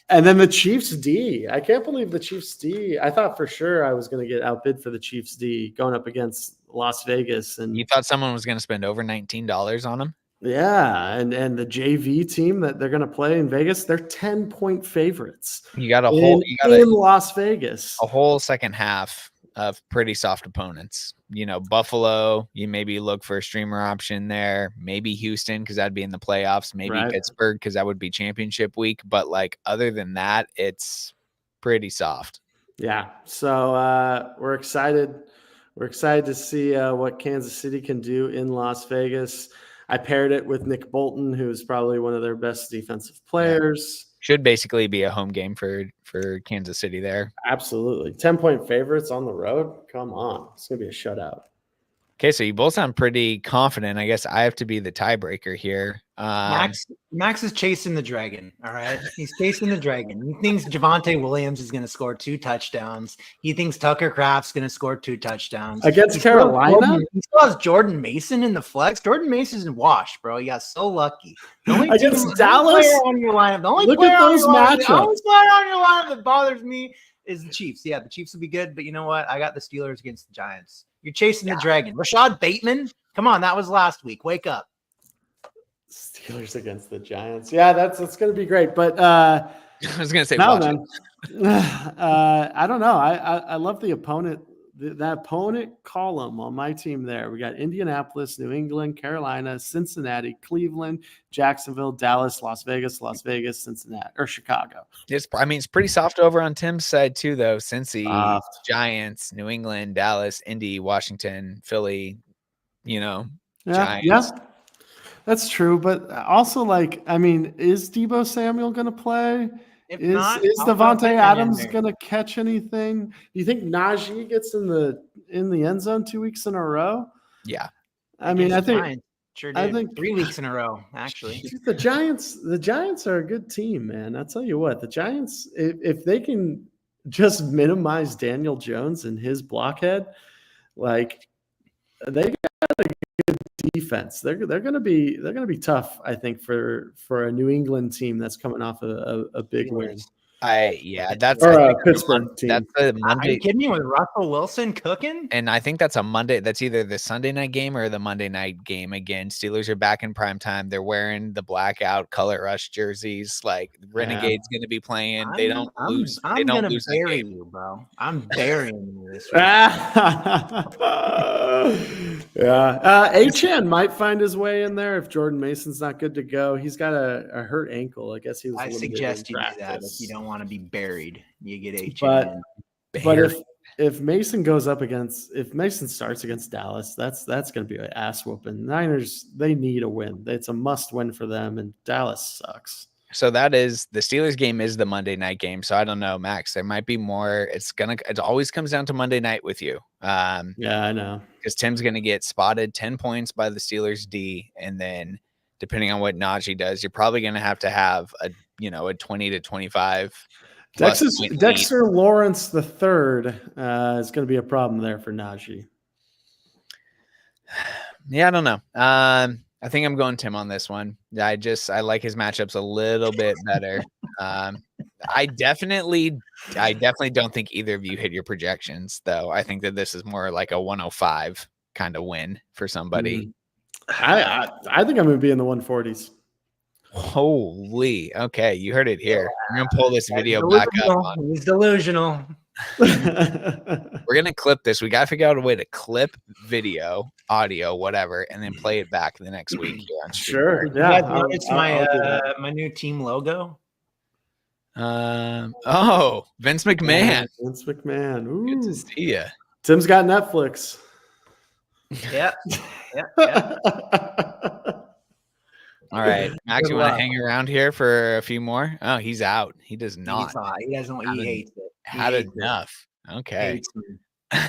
C: And then the Chiefs D. I can't believe the Chiefs D. I thought for sure I was going to get outbid for the Chiefs D going up against Las Vegas. And
A: you thought someone was going to spend over $19 on him?
C: Yeah, and the JV team that they're going to play in Vegas, they're 10-point favorites.
A: You got
C: in Las Vegas.
A: A whole second half of pretty soft opponents. Buffalo, you maybe look for a streamer option there. Maybe Houston, because that'd be in the playoffs. Maybe Pittsburgh, because that would be championship week. But other than that, it's pretty soft.
C: Yeah. So we're excited. We're excited to see what Kansas City can do in Las Vegas. I paired it with Nick Bolton, who's probably one of their best defensive players.
A: Should basically be a home game for Kansas City there.
C: Absolutely. 10-point favorites on the road. Come on. It's going to be a shutout.
A: Okay, so you both sound pretty confident. I guess I have to be the tiebreaker here.
B: Max is chasing the dragon. All right, he's chasing the dragon. He thinks Javonte Williams is going to score 2 touchdowns. He thinks Tucker Kraft's going to score 2 touchdowns
C: against Carolina.
B: He still has Jordan Mason in the flex. Jordan Mason's washed, bro. He got so lucky.
C: Against Dallas
B: on your lineup. The only
C: look
B: player
C: at those
B: matchups.
C: The
B: only player on your lineup that bothers me is the Chiefs. Yeah, the Chiefs will be good, but you know what? I got the Steelers against the Giants. You're chasing the dragon. Rashad Bateman. Come on, that was last week. Wake up.
C: Steelers against the Giants. Yeah, that's going to be great. But
A: I was going to say,
C: no, man. I don't know. I love the opponent. That opponent column on my team there. We got Indianapolis, New England, Carolina, Cincinnati, Cleveland, Jacksonville, Dallas, Las Vegas, Cincinnati, or Chicago.
A: It's pretty soft over on Tim's side too, though. Cincy, Giants, New England, Dallas, Indy, Washington, Philly, Giants.
C: Yeah. That's true. But also, is Deebo Samuel going to play? Is Devontae Adams going to catch anything? Do you think Najee gets in the end zone 2 weeks in a row?
A: Yeah.
C: I think
B: 3 weeks in a row, actually.
C: The Giants are a good team, man. I'll tell you what, the Giants, if they can just minimize Daniel Jones and his blockhead, they got a good defense. They're gonna be tough, I think, for a New England team that's coming off a big win.
A: That's
C: a Pittsburgh team.
A: That's a Monday.
B: Are you kidding me with Russell Wilson cooking?
A: And I think that's a Monday. That's either the Sunday night game or the Monday night game. Again, Steelers are back in prime time. They're wearing the blackout color rush jerseys. Renegade's going to be playing. They don't lose.
B: I'm going to bury you, bro. I'm burying you this week.
C: Achane might find his way in there if Jordan Mason's not good to go. He's got a hurt ankle. I guess he was.
B: I suggest you do that if you don't want to be buried. You get Achane.
C: But if Mason starts against Dallas, that's going to be an ass whooping. Niners, they need a win. It's a must win for them, and Dallas sucks.
A: So the Steelers game is the Monday night game. So I don't know, Max. There might be more. It always comes down to Monday night with you.
C: Yeah, I know.
A: Because Tim's going to get spotted 10 points by the Steelers D, and then depending on what Najee does, you're probably going to have a 20 to 25.
C: Dexter Lawrence III is going to be a problem there for Najee.
A: Yeah, I don't know. I think I'm going Tim on this one. I like his matchups a little bit better. I definitely don't think either of you hit your projections, though. I think that this is more like a 105 kind of win for somebody.
C: I think I'm going to be in the 140s.
A: Holy, okay, you heard it here. I'm gonna pull this video back up.
B: He's delusional.
A: We're gonna clip this. We gotta figure out a way to clip video, audio, whatever, and then play it back the next week here on stream.
C: Sure, yeah.
B: It's my new team logo.
A: Vince McMahon.
C: Vince McMahon. Ooh.
A: Good to see you.
C: Tim's got Netflix.
B: Yeah.
A: All right, Max, you want to hang around here for a few more? Oh, he's out. He does not.
B: He doesn't. He hates it.
A: Had enough. Okay.
B: You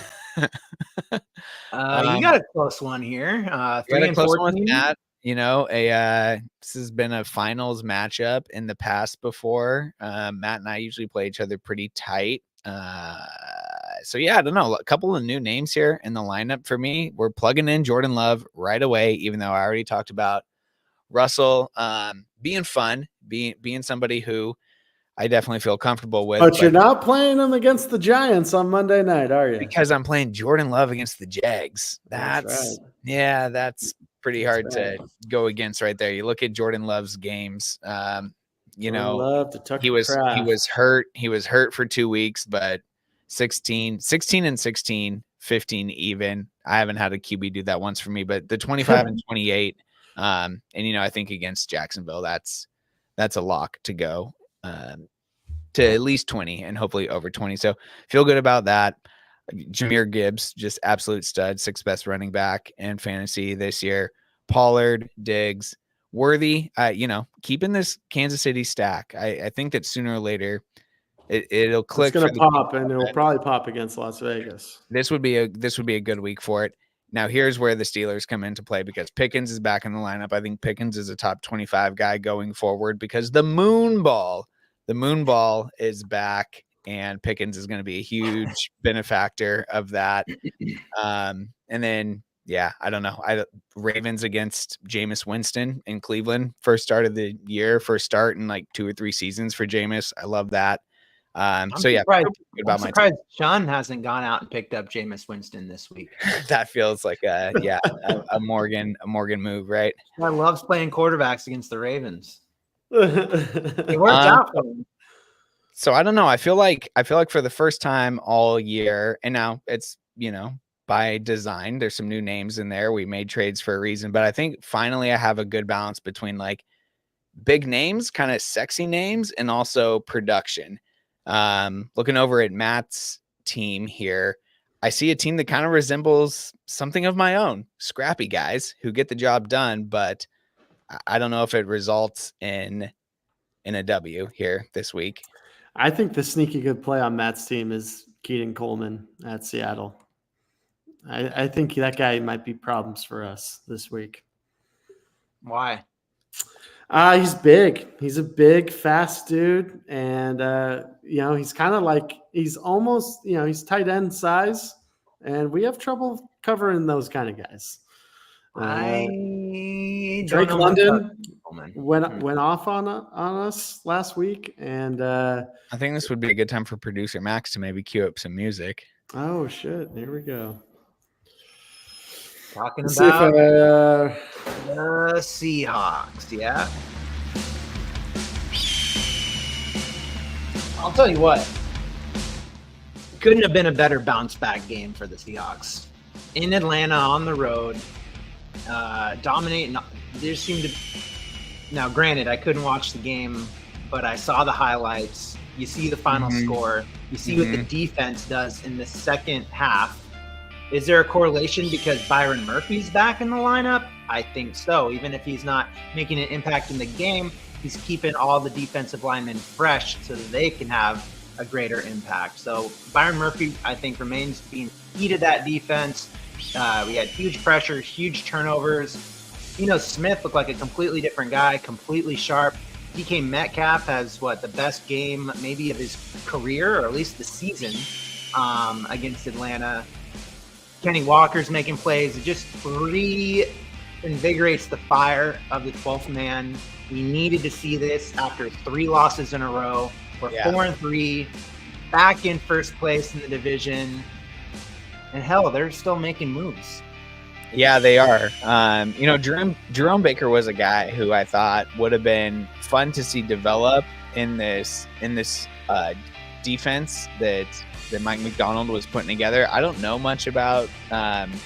B: got a close one here. 3 and 14.
A: Matt. This has been a finals matchup in the past before. Matt and I usually play each other pretty tight. So yeah, I don't know. A couple of new names here in the lineup for me. We're plugging in Jordan Love right away, even though I already talked about Russell being fun, being somebody who I definitely feel comfortable with.
C: But you're not playing them against the Giants on Monday night, are you?
A: Because I'm playing Jordan Love against the Jags. That's right. That's pretty hard to go against right there. You look at Jordan Love's games. He was hurt. He was hurt for 2 weeks, but 16 and 16, 15 even. I haven't had a QB do that once for me, but the 25 and 28. I think against Jacksonville, that's a lock to go. to at least 20 and hopefully over 20. So feel good about that. Jahmyr Gibbs, just absolute stud, 6th best running back in fantasy this year. Pollard, Diggs, Worthy, keeping this Kansas City stack. I think that sooner or later it'll click.
C: It's going to pop, and it will probably pop against Las Vegas.
A: This would be a good week for it. Now, here's where the Steelers come into play because Pickens is back in the lineup. I think Pickens is a top 25 guy going forward because the moon ball is back, and Pickens is going to be a huge benefactor of that. And then, I don't know. Ravens against Jameis Winston in Cleveland. First start in like 2 or 3 seasons for Jameis. I love that.
B: I'm surprised Sean hasn't gone out and picked up Jameis Winston this week.
A: That feels like a Morgan move, right?
B: I loves playing quarterbacks against the Ravens. It worked out for him.
A: So I don't know. I feel like for the first time all year, and now it's, by design, there's some new names in there. We made trades for a reason, but I think finally I have a good balance between like big names, kind of sexy names, and also production. Looking over at Matt's team here, I see a team that kind of resembles something of my own. Scrappy guys who get the job done, but I don't know if it results in a W here this week.
C: I think the sneaky good play on Matt's team is Keaton Coleman at Seattle. I think that guy might be problems for us this week.
B: Why?
C: He's big. He's a big, fast dude. And, he's kind of like, he's almost, he's tight end size. And we have trouble covering those kind of guys. Drake London went off on us last week. And
A: I think this would be a good time for producer Max to maybe cue up some music.
C: Oh, shit. Here we go.
B: Talking about the Seahawks, yeah. I'll tell you what. Couldn't have been a better bounce back game for the Seahawks. In Atlanta on the road, dominating. There seemed to. Now, granted, I couldn't watch the game, but I saw the highlights. You see the final score. You see what the defense does in the second half. Is there a correlation because Byron Murphy's back in the lineup? I think so. Even if he's not making an impact in the game, he's keeping all the defensive linemen fresh so that they can have a greater impact. So Byron Murphy, I think, remains being key to that defense. We had huge pressure, huge turnovers. Smith looked like a completely different guy, completely sharp. DK Metcalf has, the best game maybe of his career, or at least the season, against Atlanta. Kenny Walker's making plays. It just reinvigorates the fire of the 12th man. We needed to see this after 3 losses in a row. We're 4-3, back in first place in the division. And hell, they're still making moves.
A: Yeah, they are. Jerome Baker was a guy who I thought would have been fun to see develop in this defense that Mike McDonald was putting together. I don't know much about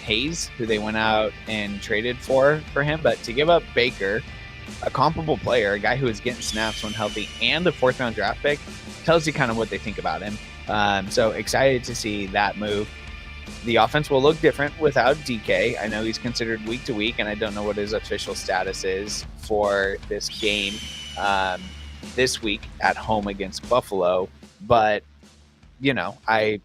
A: Hayes, who they went out and traded for him, but to give up Baker, a comparable player, a guy who is getting snaps when healthy, and a 4th-round draft pick, tells you kind of what they think about him. So excited to see that move. The offense will look different without DK. I know he's considered week to week, and I don't know what his official status is for this game this week at home against Buffalo. But I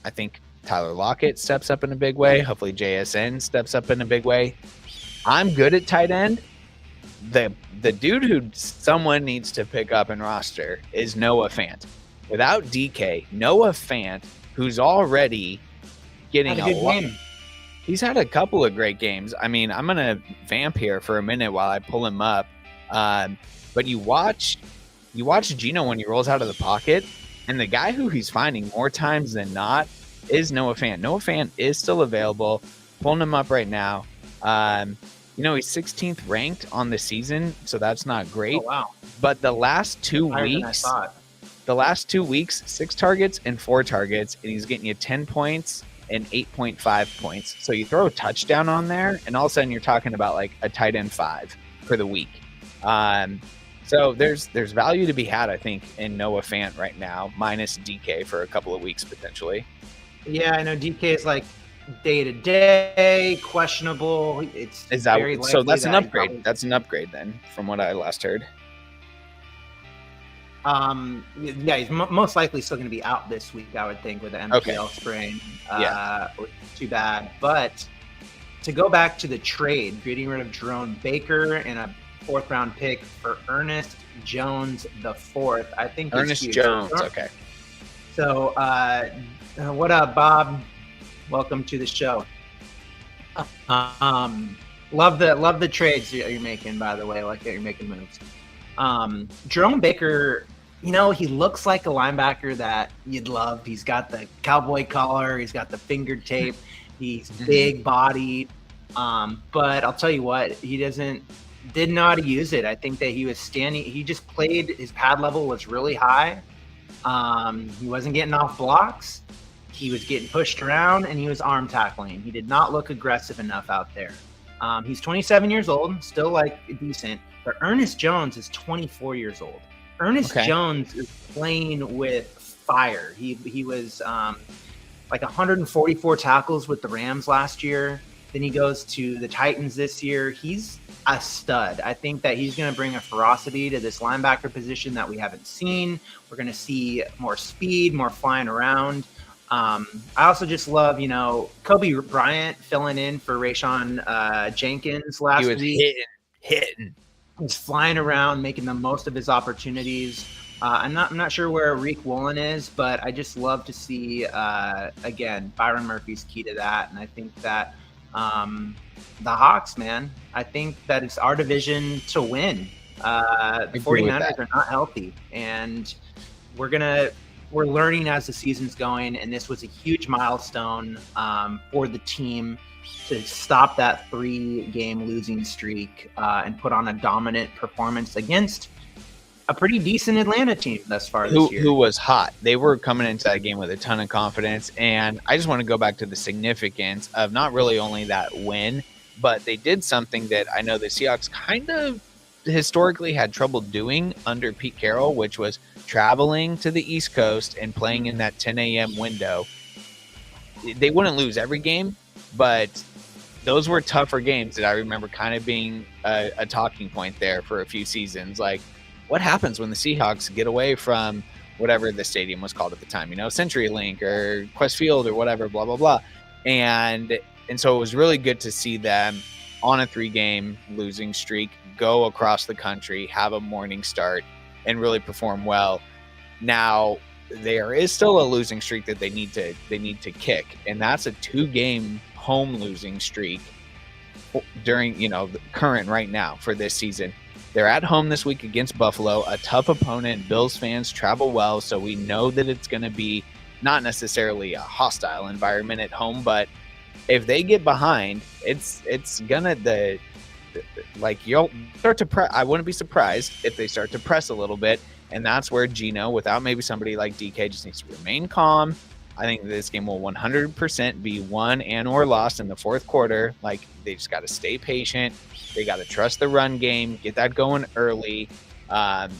A: think Tyler Lockett steps up in a big way. Hopefully JSN steps up in a big way. I'm good at tight end. The dude who someone needs to pick up and roster is Noah Fant. Without DK, Noah Fant, who's already getting a lot. He's had a couple of great games. I mean, I'm going to vamp here for a minute while I pull him up. But you watch Geno when he rolls out of the pocket. And the guy who he's finding more times than not is Noah Fant. Noah Fant is still available. Pulling him up right now. He's 16th ranked on the season, so that's not great. Oh,
B: wow.
A: But the last 2 weeks, 6 targets and 4 targets, and he's getting you 10 points and 8.5 points. So you throw a touchdown on there, and all of a sudden you're talking about like a tight end 5 for the week. So there's value to be had, I think, in Noah Fant right now, minus DK for a couple of weeks potentially.
B: Yeah, I know DK is like day to day, questionable. It's very likely
A: so? That's an
B: that
A: upgrade. That's an upgrade then, from what I last heard.
B: Yeah, he's most likely still going to be out this week, I would think, with the MPL sprain. Too bad. But to go back to the trade, getting rid of Jerome Baker and a 4th round pick for Ernest Jones the 4th, I think
A: Ernest Jones. Okay.
B: So, what up, Bob? Welcome to the show. Love the trades that you're making, by the way. I like that you're making moves. Jerome Baker, he looks like a linebacker that you'd love. He's got the cowboy collar. He's got the finger tape. He's big bodied. But I'll tell you what, he didn't know how to use it. I think that he was standing. He just played. His pad level was really high. He wasn't getting off blocks. He was getting pushed around, and he was arm tackling. He did not look aggressive enough out there. He's 27 years old, still like decent. But Ernest Jones is 24 years old. Ernest Jones is playing with fire. He was like 144 tackles with the Rams last year. Then he goes to the Titans this year. He's a stud. I think that he's going to bring a ferocity to this linebacker position that we haven't seen. We're going to see more speed, more flying around. I also just love, Kobe Bryant filling in for Rayshawn Jenkins last week.
A: He was hitting.
B: He's flying around, making the most of his opportunities. I'm not sure where Reek Woolen is, but I just love to see, again, Byron Murphy's key to that. And I think that the Hawks, man, I think that it's our division to win. The 49ers are not healthy, and we're learning as the season's going, and this was a huge milestone for the team to stop that 3-game losing streak and put on a dominant performance against a pretty decent Atlanta team thus far this year.
A: Who was hot. They were coming into that game with a ton of confidence, and I just want to go back to the significance of not really only that win, but they did something that I know the Seahawks kind of historically had trouble doing under Pete Carroll, which was traveling to the East Coast and playing in that 10 a.m. window. They wouldn't lose every game, but those were tougher games that I remember kind of being a talking point there for a few seasons. Like, what happens when the Seahawks get away from whatever the stadium was called at the time, CenturyLink or Quest Field or whatever, blah, blah, blah. And so it was really good to see them on a 3-game losing streak, go across the country, have a morning start, and really perform well. Now, there is still a losing streak that they need to kick, and that's a 2-game home losing streak during, the current right now for this season. They're at home this week against Buffalo, a tough opponent. Bills fans travel well, so we know that it's going to be not necessarily a hostile environment at home, but if they get behind, it's gonna you'll start to press. I wouldn't be surprised if they start to press a little bit, and that's where Geno, without maybe somebody like DK, just needs to remain calm. I think this game will 100% be won and or lost in the fourth quarter. Like, they just got to stay patient. They got to trust the run game, get that going early. And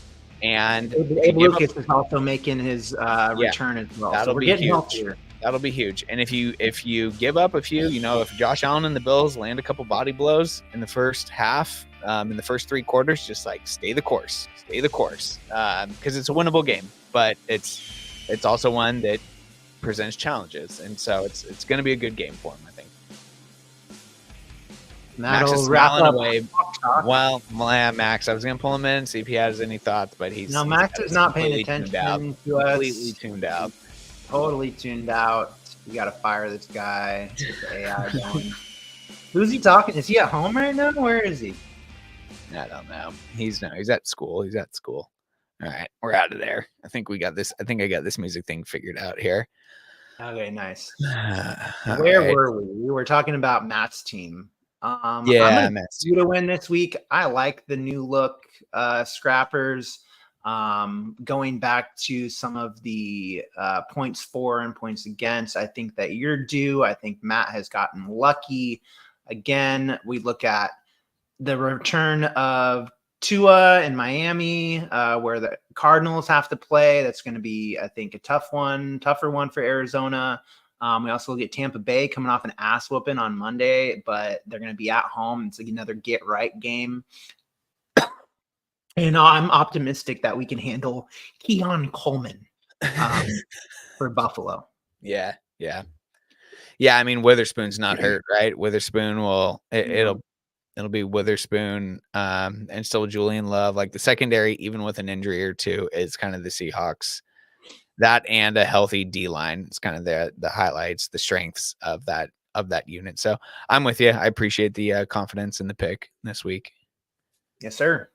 B: Abe Lucas is also making his return as well.
A: That'll
B: so
A: be huge. Healthier. That'll be huge. And if you give up a few, if Josh Allen and the Bills land a couple body blows in the first half, in the first 3 quarters, just stay the course, because it's a winnable game. But it's also one that presents challenges, and so it's going to be a good game for him, I think. Max is smiling away. Well, Max, I was going to pull him in, see if he has any thoughts, but
B: Max is not paying attention to us.
A: Completely tuned out.
B: Totally tuned out. We got to fire this guy. Get the AI going. Who's he talking? Is he at home right now? Where is he?
A: I don't know. He's at school. All right, we're out of there. I think I got this music thing figured out here.
B: Okay, nice. Where were we? We were talking about Matt's team.
A: Matt's
B: due to win this week. I like the new look scrappers. Going back to some of the points for and points against, I think that you're due. I think Matt has gotten lucky. Again, we look at the return of Tua in Miami, where the Cardinals have to play. That's going to be, I think, a tougher one for Arizona. We also get Tampa Bay coming off an ass whooping on Monday, but they're going to be at home. It's like another get right game. And I'm optimistic that we can handle Keon Coleman for Buffalo.
A: Yeah. I mean, Witherspoon's not hurt, right? Witherspoon it'll be Witherspoon and still Julian Love. Like the secondary, even with an injury or two, is kind of the Seahawks. That and a healthy D line. It's kind of the highlights, the strengths of that unit. So I'm with you. I appreciate the confidence in the pick this week.
B: Yes, sir.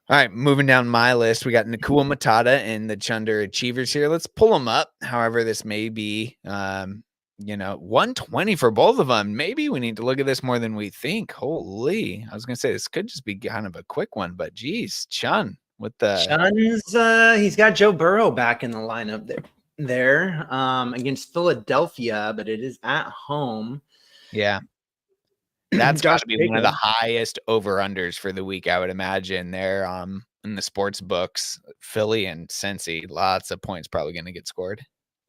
A: All right, moving down my list, we got Nakua Matata and the Chunder Achievers here. Let's pull them up. However, this may be 120 for both of them. Maybe we need to look at this more than we think. Holy, I was gonna say this could just be kind of a quick one, but geez, Chun with the
B: Chun's he's got Joe Burrow back in the lineup there against Philadelphia, but it is at home.
A: Yeah. That's got to be one of the highest over-unders for the week, I would imagine. There in the sports books, Philly and Cincy, lots of points probably going to get scored.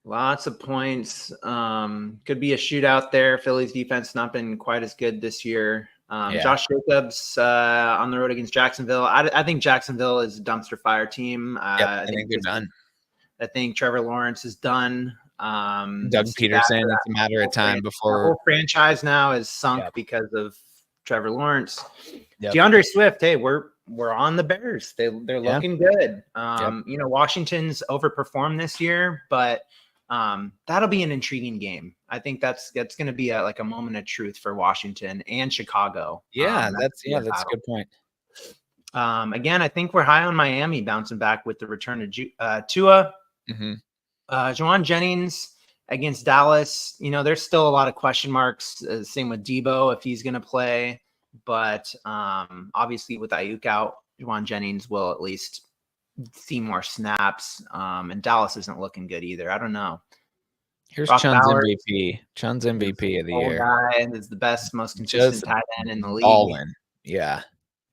B: Lots of points. Could be a shootout there. Philly's defense not been quite as good this year. Josh Jacobs on the road against Jacksonville. I think Jacksonville is a dumpster fire team.
A: I think they're done.
B: I think Trevor Lawrence is done.
A: Doug Peterson, it's a matter of time before
B: the whole franchise now is sunk because of Trevor Lawrence. DeAndre Swift, hey, we're on the Bears. They're looking good. Washington's overperformed this year, but that'll be an intriguing game. I think that's going to be a moment of truth for Washington and Chicago.
A: That's a good point.
B: Again, I think we're high on Miami bouncing back with the return of Tua.
A: Mm-hmm.
B: Juwan Jennings against Dallas, there's still a lot of question marks. Same with Debo if he's going to play, but obviously with Ayuk out, Juwan Jennings will at least see more snaps. And Dallas isn't looking good either. I don't know.
A: Here's Chun's MVP. Chun's MVP of the year.
B: Guy is the best, most consistent tight end in the league.
A: All in. Yeah.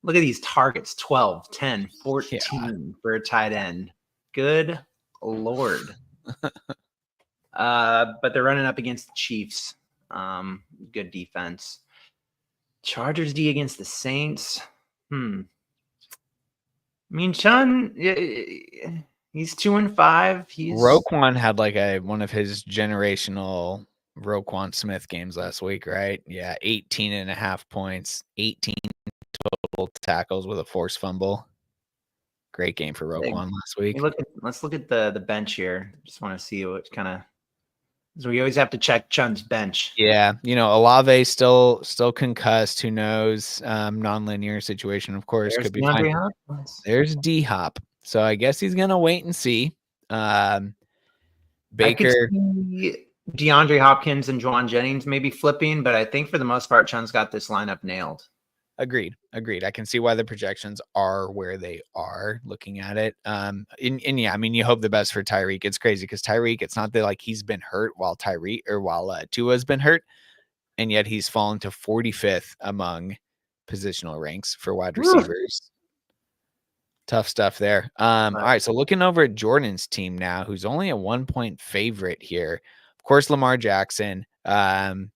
B: Look at these targets: 12, 10, 14 for a tight end. Good Lord. But they're running up against the Chiefs. Good defense. Chargers D against the Saints. I mean, Chun, he's 2-5.
A: Roquan had one of his generational Roquan Smith games last week, right? Yeah, 18.5 points, 18 total tackles with a forced fumble. Great game for Roquan last week.
B: Let's look at the bench here. Just want to see what kind of. So we always have to check Chun's bench.
A: Yeah, Olave still concussed. Who knows? Non-linear situation, of course, could be fine. There's D Hop, so I guess he's gonna wait and see. Baker,
B: I could see DeAndre Hopkins and Juwan Jennings maybe flipping, but I think for the most part, Chun's got this lineup nailed.
A: Agreed. I can see why the projections are where they are looking at it. You hope the best for Tyreek. It's crazy because Tyreek, it's not that he's been hurt while Tua's been hurt, and yet he's fallen to 45th among positional ranks for wide receivers. Tough stuff there. All right. So looking over at Jordan's team now, who's only a 1-point favorite here. Of course, Lamar Jackson, going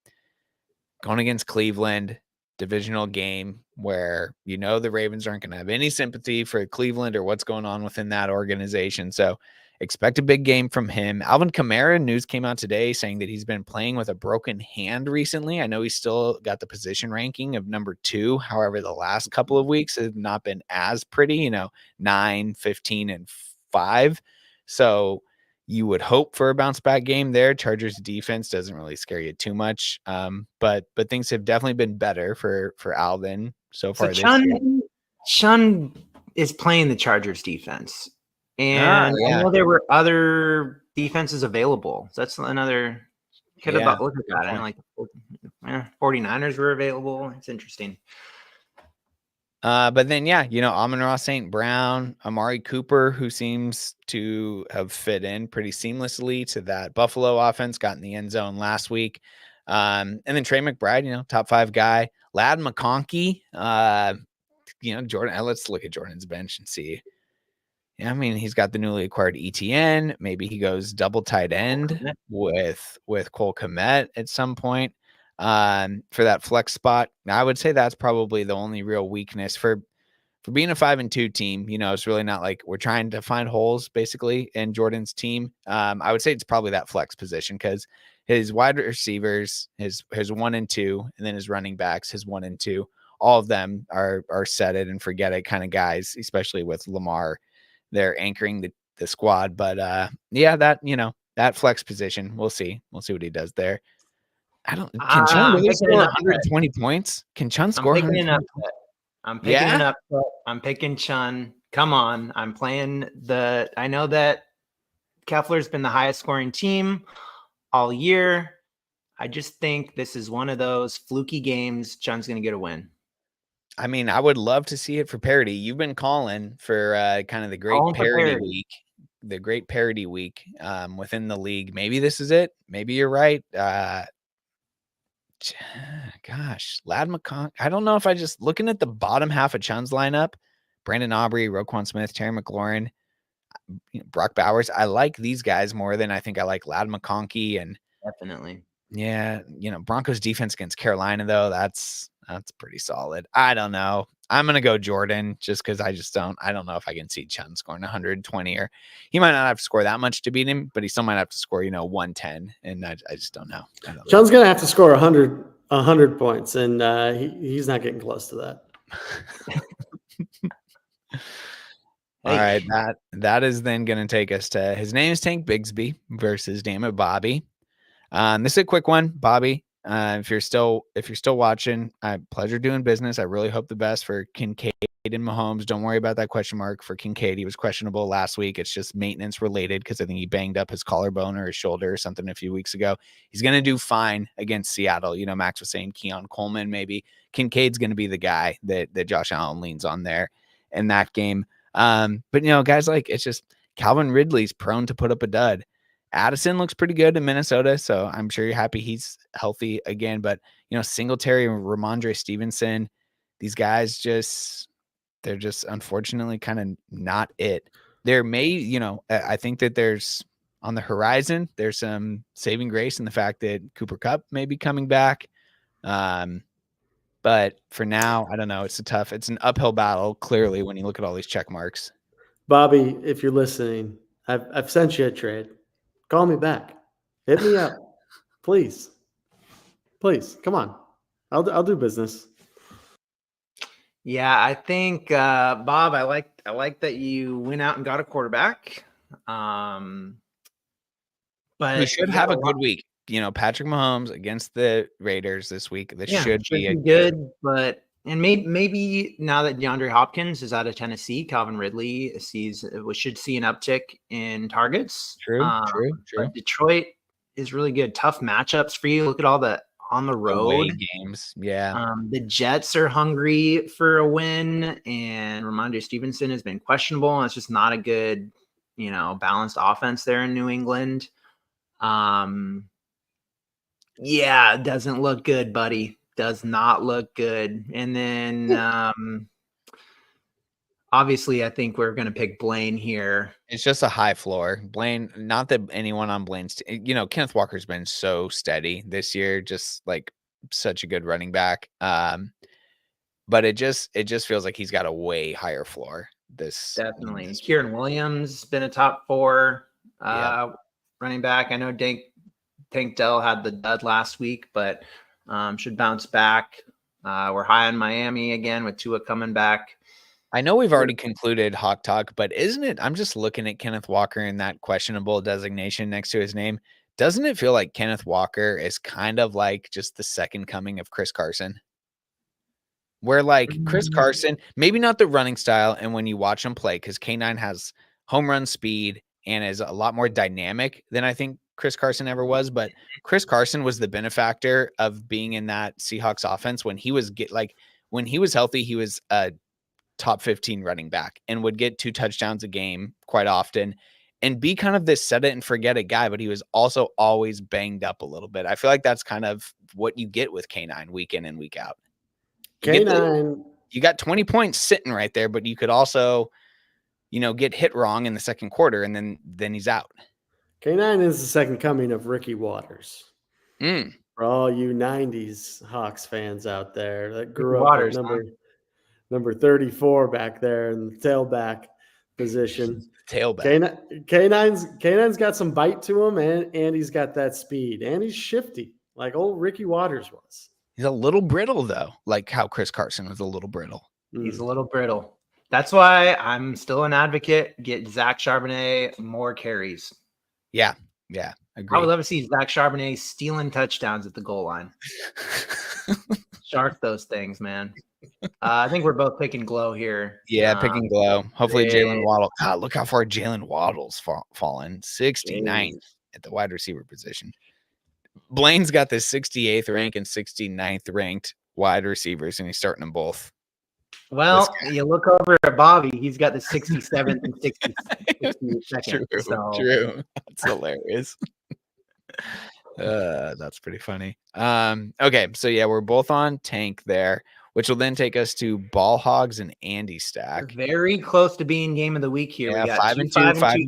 A: against Cleveland. Divisional game where the Ravens aren't going to have any sympathy for Cleveland or what's going on within that organization. So expect a big game from him. Alvin Kamara, news came out today saying that he's been playing with a broken hand recently. I know he's still got the position ranking of number 2. However, the last couple of weeks have not been as pretty, 9, 15, and 5. So you would hope for a bounce back game there. Chargers defense doesn't really scare you too much. But things have definitely been better for Alvin so far.
B: Chun is playing the Chargers defense. And I know there were other defenses available. So that's another could have looked at that. And 49ers were available. It's interesting.
A: But then, Amon-Ra St. Brown, Amari Cooper, who seems to have fit in pretty seamlessly to that Buffalo offense, got in the end zone last week. And then Trey McBride, top 5 guy. Ladd McConkey, Jordan. Let's look at Jordan's bench and see. Yeah, I mean, he's got the newly acquired ETN. Maybe he goes double tight end with Cole Kmet at some point for that flex spot. Now, I would say that's probably the only real weakness for being a 5-2 team. It's really not like we're trying to find holes basically in Jordan's team. I would say it's probably that flex position because his wide receivers, his 1 and 2, and then his running backs, his 1 and 2, all of them are set it and forget it kind of guys, especially with Lamar. They're anchoring the squad. But yeah, that flex position, we'll see. We'll see what he does there. Can Chun really score 120 points? Can Chun score 120 points?
B: I'm picking an upset. I'm picking Chun. Come on. I'm playing I know that Kefler's been the highest scoring team all year. I just think this is one of those fluky games. Chun's going to get a win.
A: I mean, I would love to see it for parity. You've been calling for kind of the great parity week, within the league. Maybe this is it. Maybe you're right. Gosh, Lad McCon. I don't know if I just looking at the bottom half of Chun's lineup, Brandon Aubrey, Roquan Smith, Terry McLaurin, Brock Bowers. I like these guys more than I think I like Lad McConkey. And
B: definitely.
A: Yeah, Broncos defense against Carolina, though, that's pretty solid. I don't know. I'm going to go Jordan just because I don't know if I can see Chun scoring 120, or he might not have to score that much to beat him, but he still might have to score, 110. And I just don't know.
C: Chun's going to have to score 100 points, and he's not getting close to that.
A: All right. That is then going to take us to his name is Tank Bigsby versus Damn It Bobby. This is a quick one, Bobby. If you're still watching, pleasure doing business. I really hope the best for Kincaid and Mahomes. Don't worry about that question mark for Kincaid. He was questionable last week. It's just maintenance related because I think he banged up his collarbone or his shoulder or something a few weeks ago. He's going to do fine against Seattle. Max was saying Keon Coleman, maybe Kincaid's going to be the guy that Josh Allen leans on there in that game. But guys, like, it's just Calvin Ridley's prone to put up a dud. Addison looks pretty good in Minnesota, so I'm sure you're happy he's healthy again. But, Singletary and Ramondre Stevenson, these guys they're just unfortunately kind of not it. There may, I think that there's on the horizon, there's some saving grace in the fact that Cooper Kupp may be coming back. But for now, I don't know. It's an uphill battle, clearly, when you look at all these check marks.
C: Bobby, if you're listening, I've sent you a trade. Call me back. Hit me up. Please. Come on. I'll do business.
B: Yeah, I think Bob, I like that you went out and got a quarterback. But
A: we should have a good week. Patrick Mahomes against the Raiders this week. This should be
B: good, but maybe now that DeAndre Hopkins is out of Tennessee, Calvin Ridley should see an uptick in targets.
A: True.
B: But Detroit is really good. Tough matchups for you. Look at all the on the road
A: away games. Yeah.
B: The Jets are hungry for a win, and Ramondre Stevenson has been questionable, and it's just not a good, balanced offense there in New England. Yeah, it doesn't look good, buddy. Does not look good. And then obviously I think we're going to pick Blaine here.
A: It's just a high floor. Blaine, not that anyone on Blaine's Kenneth Walker's been so steady this year, just like such a good running back. But it just feels like he's got a way higher floor.
B: Definitely. Kieran Williams been a top 4 running back. I know Tank Dell had the dud last week, but should bounce back. We're high on Miami again with Tua coming back.
A: I know we've already concluded Hawk Talk, but isn't it? I'm just looking at Kenneth Walker and that questionable designation next to his name. Doesn't it feel like Kenneth Walker is kind of like just the second coming of Chris Carson? Where like Chris Carson, maybe not the running style, and when you watch him play, because K9 has home run speed and is a lot more dynamic than I think Chris Carson ever was, but Chris Carson was the benefactor of being in that Seahawks offense when he was when he was healthy. He was a top 15 running back and would get 2 touchdowns a game quite often and be kind of this set it and forget it guy, but he was also always banged up a little bit. I feel like that's kind of what you get with K9 week in and week out.
C: K9
A: you got 20 points sitting right there, but you could also, get hit wrong in the second quarter, and then he's out.
C: K9 is the second coming of Ricky Waters.
A: Mm.
C: For all you 90s Hawks fans out there that grew
B: Ricky
C: up
B: Waters,
C: at number 34 back there in the tailback position.
A: Tailback.
C: K9's got some bite to him, and he's got that speed, and he's shifty like old Ricky Waters was.
A: He's a little brittle, though, like how Chris Carson was a little brittle.
B: He's a little brittle. That's why I'm still an advocate. Get Zach Charbonnet more carries.
A: Yeah, agreed.
B: I would love to see Zach Charbonnet stealing touchdowns at the goal line. Shark those things, man. I think we're both picking Glow here.
A: Yeah, picking Glow. Hopefully Jalen Waddle. God, look how far Jalen Waddle's fallen. 69th at the wide receiver position. Blaine's got the 68th rank and 69th ranked wide receivers, and he's starting them both.
B: Well, you look over at Bobby, he's got the 67th and 62nd.
A: True. That's hilarious. That's pretty funny. Okay, so yeah, we're both on Tank there, which will then take us to Ball Hogs and Andy Stack.
B: Very close to being game of the week here.
A: Yeah,
B: we got
A: 5 and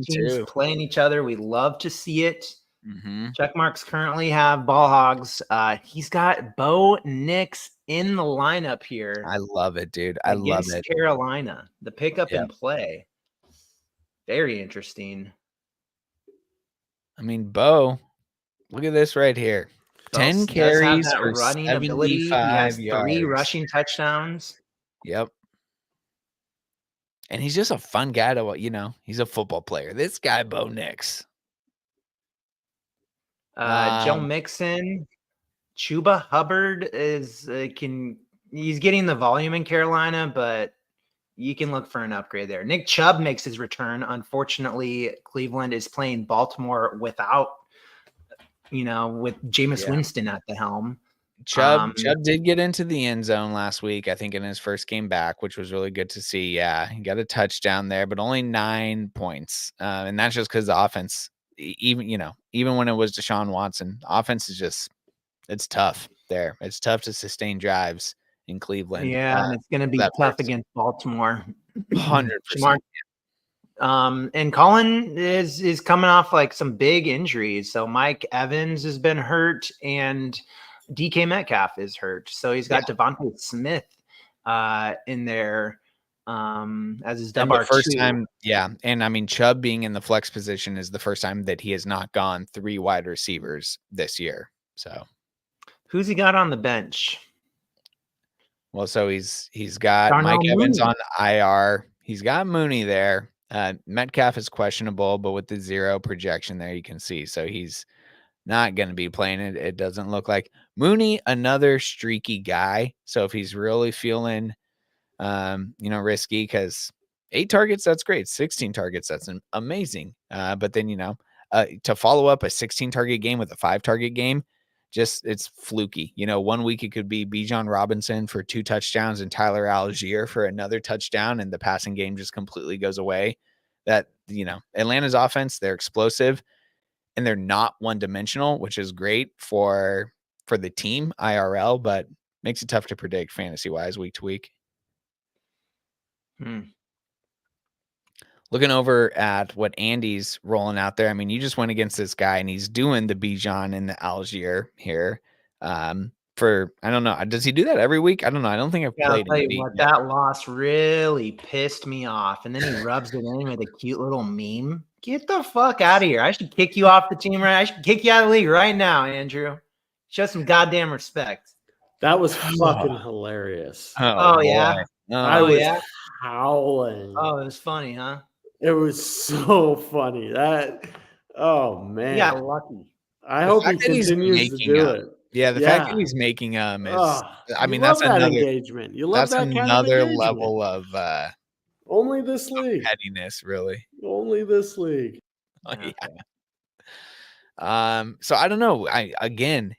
A: 2
B: teams playing each other. We love to see it.
A: Mm-hmm.
B: Checkmarks currently have Ball Hogs. He's got Bo Nix in the lineup here.
A: I love it, dude. I love it.
B: Carolina, the pickup and play. Very interesting.
A: I mean, Bo, look at this right here. 10 carries for running 75
B: He has
A: yards.
B: 3 rushing touchdowns.
A: Yep. And he's just a fun guy to, he's a football player. This guy, Bo Nix.
B: Joe Mixon, Chuba Hubbard he's getting the volume in Carolina, but you can look for an upgrade there. Nick Chubb makes his return. Unfortunately, Cleveland is playing Baltimore without, with Jameis Winston at the helm.
A: Chubb did get into the end zone last week, I think, in his first game back, which was really good to see. Yeah, he got a touchdown there, but only 9 points. And that's just because the offense, even when it was Deshaun Watson, offense is it's tough there. It's tough to sustain drives in Cleveland.
B: Yeah, and it's going to be tough against Baltimore.
A: 100%.
B: And Colin is coming off like some big injuries. So Mike Evans has been hurt, and DK Metcalf is hurt. So he's got Devontae Smith in there as his
A: first time. Yeah. And I mean, Chubb being in the flex position is the first time that he has not gone 3 wide receivers this year. So
B: who's he got on the bench?
A: Well, so he's got Mike Evans on IR. He's got Mooney there. Metcalf is questionable, but with the 0 projection there, you can see. So he's not going to be playing it. It doesn't look like. Mooney, another streaky guy. So if he's really feeling, risky, because 8 targets, that's great. 16 targets, that's amazing. But then, to follow up a 16 target game with a 5 target game, it's fluky. 1 week it could be Bijan Robinson for 2 touchdowns and Tyler Algier for another touchdown, and the passing game just completely goes away. That, Atlanta's offense, they're explosive and they're not one-dimensional, which is great for the team IRL, but makes it tough to predict fantasy-wise week to week. Looking over at what Andy's rolling out there, I mean, you just went against this guy, and he's doing the Bijan and the Algier here. I don't know. Does he do that every week? I don't know. I don't think I've played.
B: I'll tell you what, that loss really pissed me off. And then he rubs it in with a cute little meme. Get the fuck out of here. I should kick you off the team, right? I should kick you out of the league right now, Andrew. Show some goddamn respect.
C: That was fucking hilarious.
B: Oh yeah.
C: I was howling.
B: Oh, it was funny, huh?
C: It was so funny. Oh man.
B: Yeah, lucky.
C: I hope he continues to do it.
A: Yeah, the fact that he's making them is, I mean, that's another
C: engagement. You love that
A: another level of
C: only this league
A: pettiness, really.
C: Only this league.
A: Oh, yeah. So I don't know.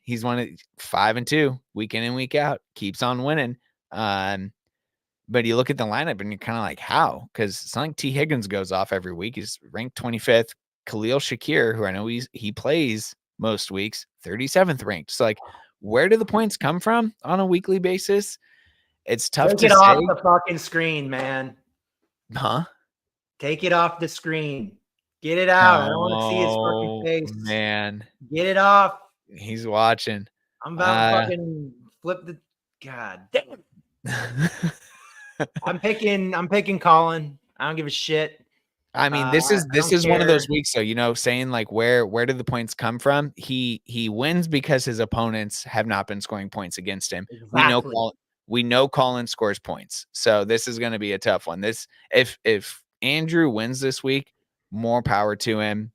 A: He's 5 and 2 week in and week out, keeps on winning. But you look at the lineup and you're kind of like, how? Because it's not like T. Higgins goes off every week. He's ranked 25th. Khalil Shakir, who I know he plays most weeks, 37th ranked. So, like, where do the points come from on a weekly basis? it's tough
B: Take
A: to
B: it off
A: say.
B: the fucking screen, man.
A: Huh?
B: Take it off the screen. Get it out. I don't want to see his fucking
A: Oh,
B: face.
A: man.
B: Get it off.
A: He's watching.
B: I'm about to fucking flip the. God damn. I'm picking Colin. I don't give a shit.
A: I mean, this is one of those weeks, though, you know, saying like where did the points come from? He wins because his opponents have not been scoring points against him.
B: Exactly.
A: We know Colin scores points, so this is going to be a tough one. This if Andrew wins this week, more power to him.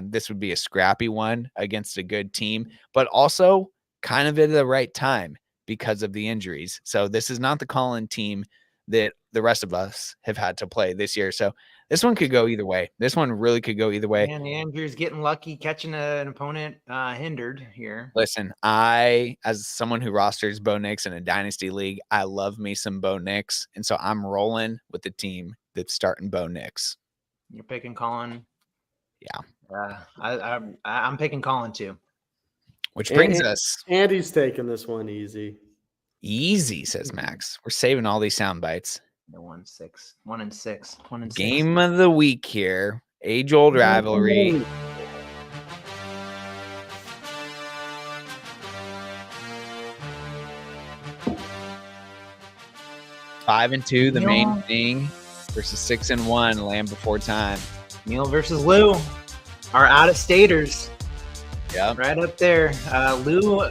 A: This would be a scrappy one against a good team, but also kind of at the right time because of the injuries. So this is not the Colin team that the rest of us have had to play this year. So this one could go either way. This one really could go either way.
B: And Andrew's getting lucky catching an opponent hindered here.
A: Listen, as someone who rosters Bo Nix in a dynasty league, I love me some Bo Nix. And so I'm rolling with the team that's starting Bo Nix.
B: You're picking Colin.
A: Yeah.
B: I'm picking Colin too.
A: Which brings us.
C: Andy's taking this one easy.
A: Easy, says Max. We're saving all these sound bites.
B: 1-6. 1-6.
A: Game of the week here. Age-old rivalry. 5-2, the main thing, versus 6-1, Land Before Time.
B: Neil versus Lou, our out-of-staters.
A: Yeah,
B: right up there. Lou,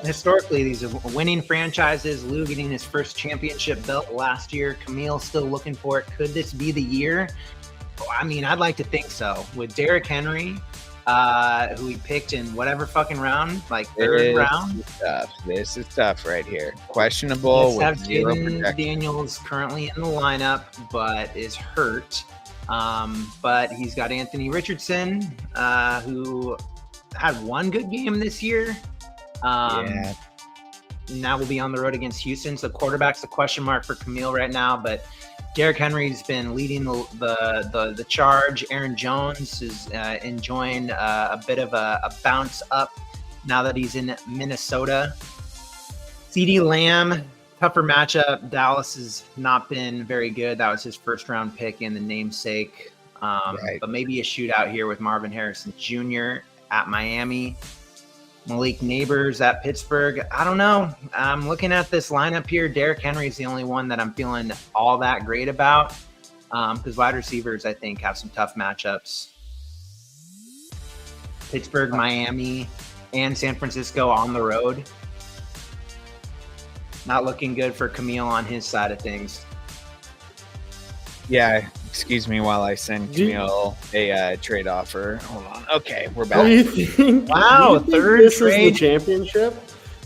B: historically, these are winning franchises. Lou getting his first championship belt last year. Camille still looking for it. Could this be the year? I mean, I'd like to think so. With Derrick Henry, who he picked in whatever fucking round, like third round.
A: This is tough right here. Questionable with zero protection.
B: Daniels currently in the lineup, but is hurt. But he's got Anthony Richardson, who had one good game this year. Now we'll be on the road against Houston. So quarterback's a question mark for Camille right now, but Derrick Henry's been leading the charge. Aaron Jones is enjoying a bit of a bounce up now that he's in Minnesota. CeeDee Lamb, tougher matchup. Dallas has not been very good. That was his first round pick in the namesake. But maybe a shootout here with Marvin Harrison Jr. at Miami. Malik Neighbors at Pittsburgh. I don't know. I'm looking at this lineup here. Derrick Henry is the only one that I'm feeling all that great about, because wide receivers, I think, have some tough matchups. Pittsburgh, Miami, and San Francisco on the road. Not looking good for Camille on his side of things.
A: Yeah, excuse me while I send Camille a trade offer. Hold on. Okay, we're back.
B: Wow, third trade.
C: Is the championship?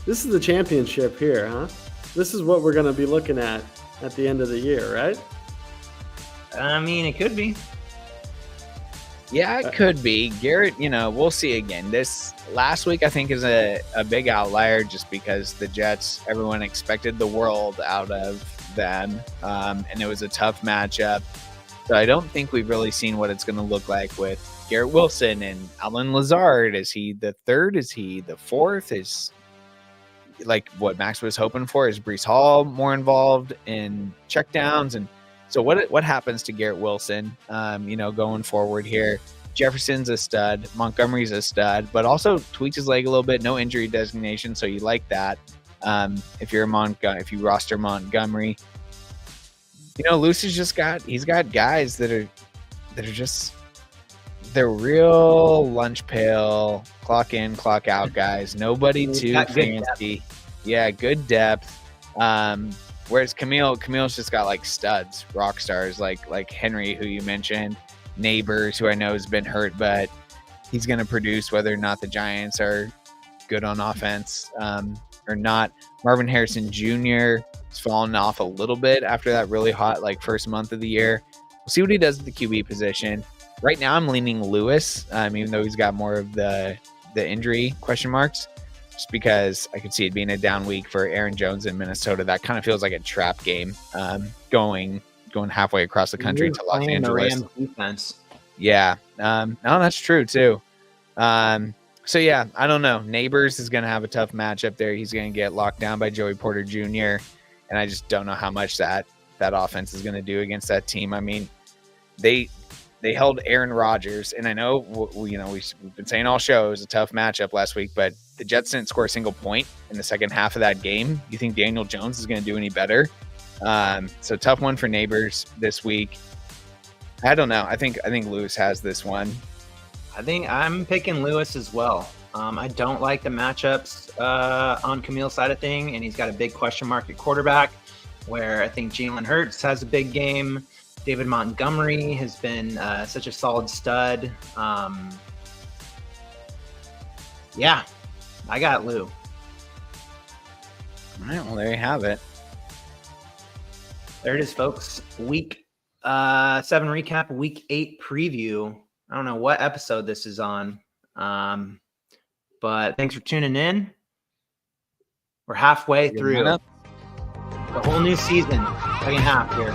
C: This is the championship here, huh? This is what we're going to be looking at the end of the year, right?
B: I mean, it could be.
A: Yeah, it could be. Garrett, we'll see again. This last week, I think, is a big outlier just because the Jets, everyone expected the world out of them, and it was a tough matchup. So I don't think we've really seen what it's going to look like with Garrett Wilson and Allen Lazard. Is he the third? Is he the fourth? Is like what Max was hoping for? Is Breece Hall more involved in checkdowns? And so what happens to Garrett Wilson, going forward here? Jefferson's a stud. Montgomery's a stud, but also tweaks his leg a little bit. No injury designation, so you like that. If you roster Montgomery, Luce has he's got guys that are just, they're real lunch pail, clock in, clock out guys. Nobody too fancy. Yeah, good depth. Whereas Camille's just got like studs, rock stars like Henry, who you mentioned, Neighbors, who I know has been hurt, but he's going to produce whether or not the Giants are good on offense or not. Marvin Harrison Jr. has fallen off a little bit after that really hot first month of the year. We'll see what he does at the QB position. Right now, I'm leaning Lewis, even though he's got more of the injury question marks, just because I could see it being a down week for Aaron Jones in Minnesota. That kind of feels like a trap game, going halfway across the country to Los Angeles.
B: The Rams defense.
A: Yeah, no, that's true too. So yeah, I don't know. Neighbors is going to have a tough matchup there. He's going to get locked down by Joey Porter Jr. and I just don't know how much that offense is going to do against that team. I mean, they held Aaron Rodgers, and I know we've been saying all show it was a tough matchup last week, but the Jets didn't score a single point in the second half of that game. You think Daniel Jones is going to do any better? So tough one for Neighbors this week. I don't know. I think Lewis has this one.
B: I think I'm picking Lewis as well. I don't like the matchups on Camille's side of thing, and he's got a big question mark at quarterback, where I think Jalen Hurts has a big game. David Montgomery has been such a solid stud. Yeah, I got Lou.
A: All right, well, there you have it.
B: There it is, folks. Week 7 recap, Week 8 preview. I don't know what episode this is on, but thanks for tuning in. We're halfway through the whole new season, second half here.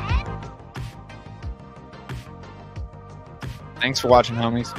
A: Thanks for watching, homies.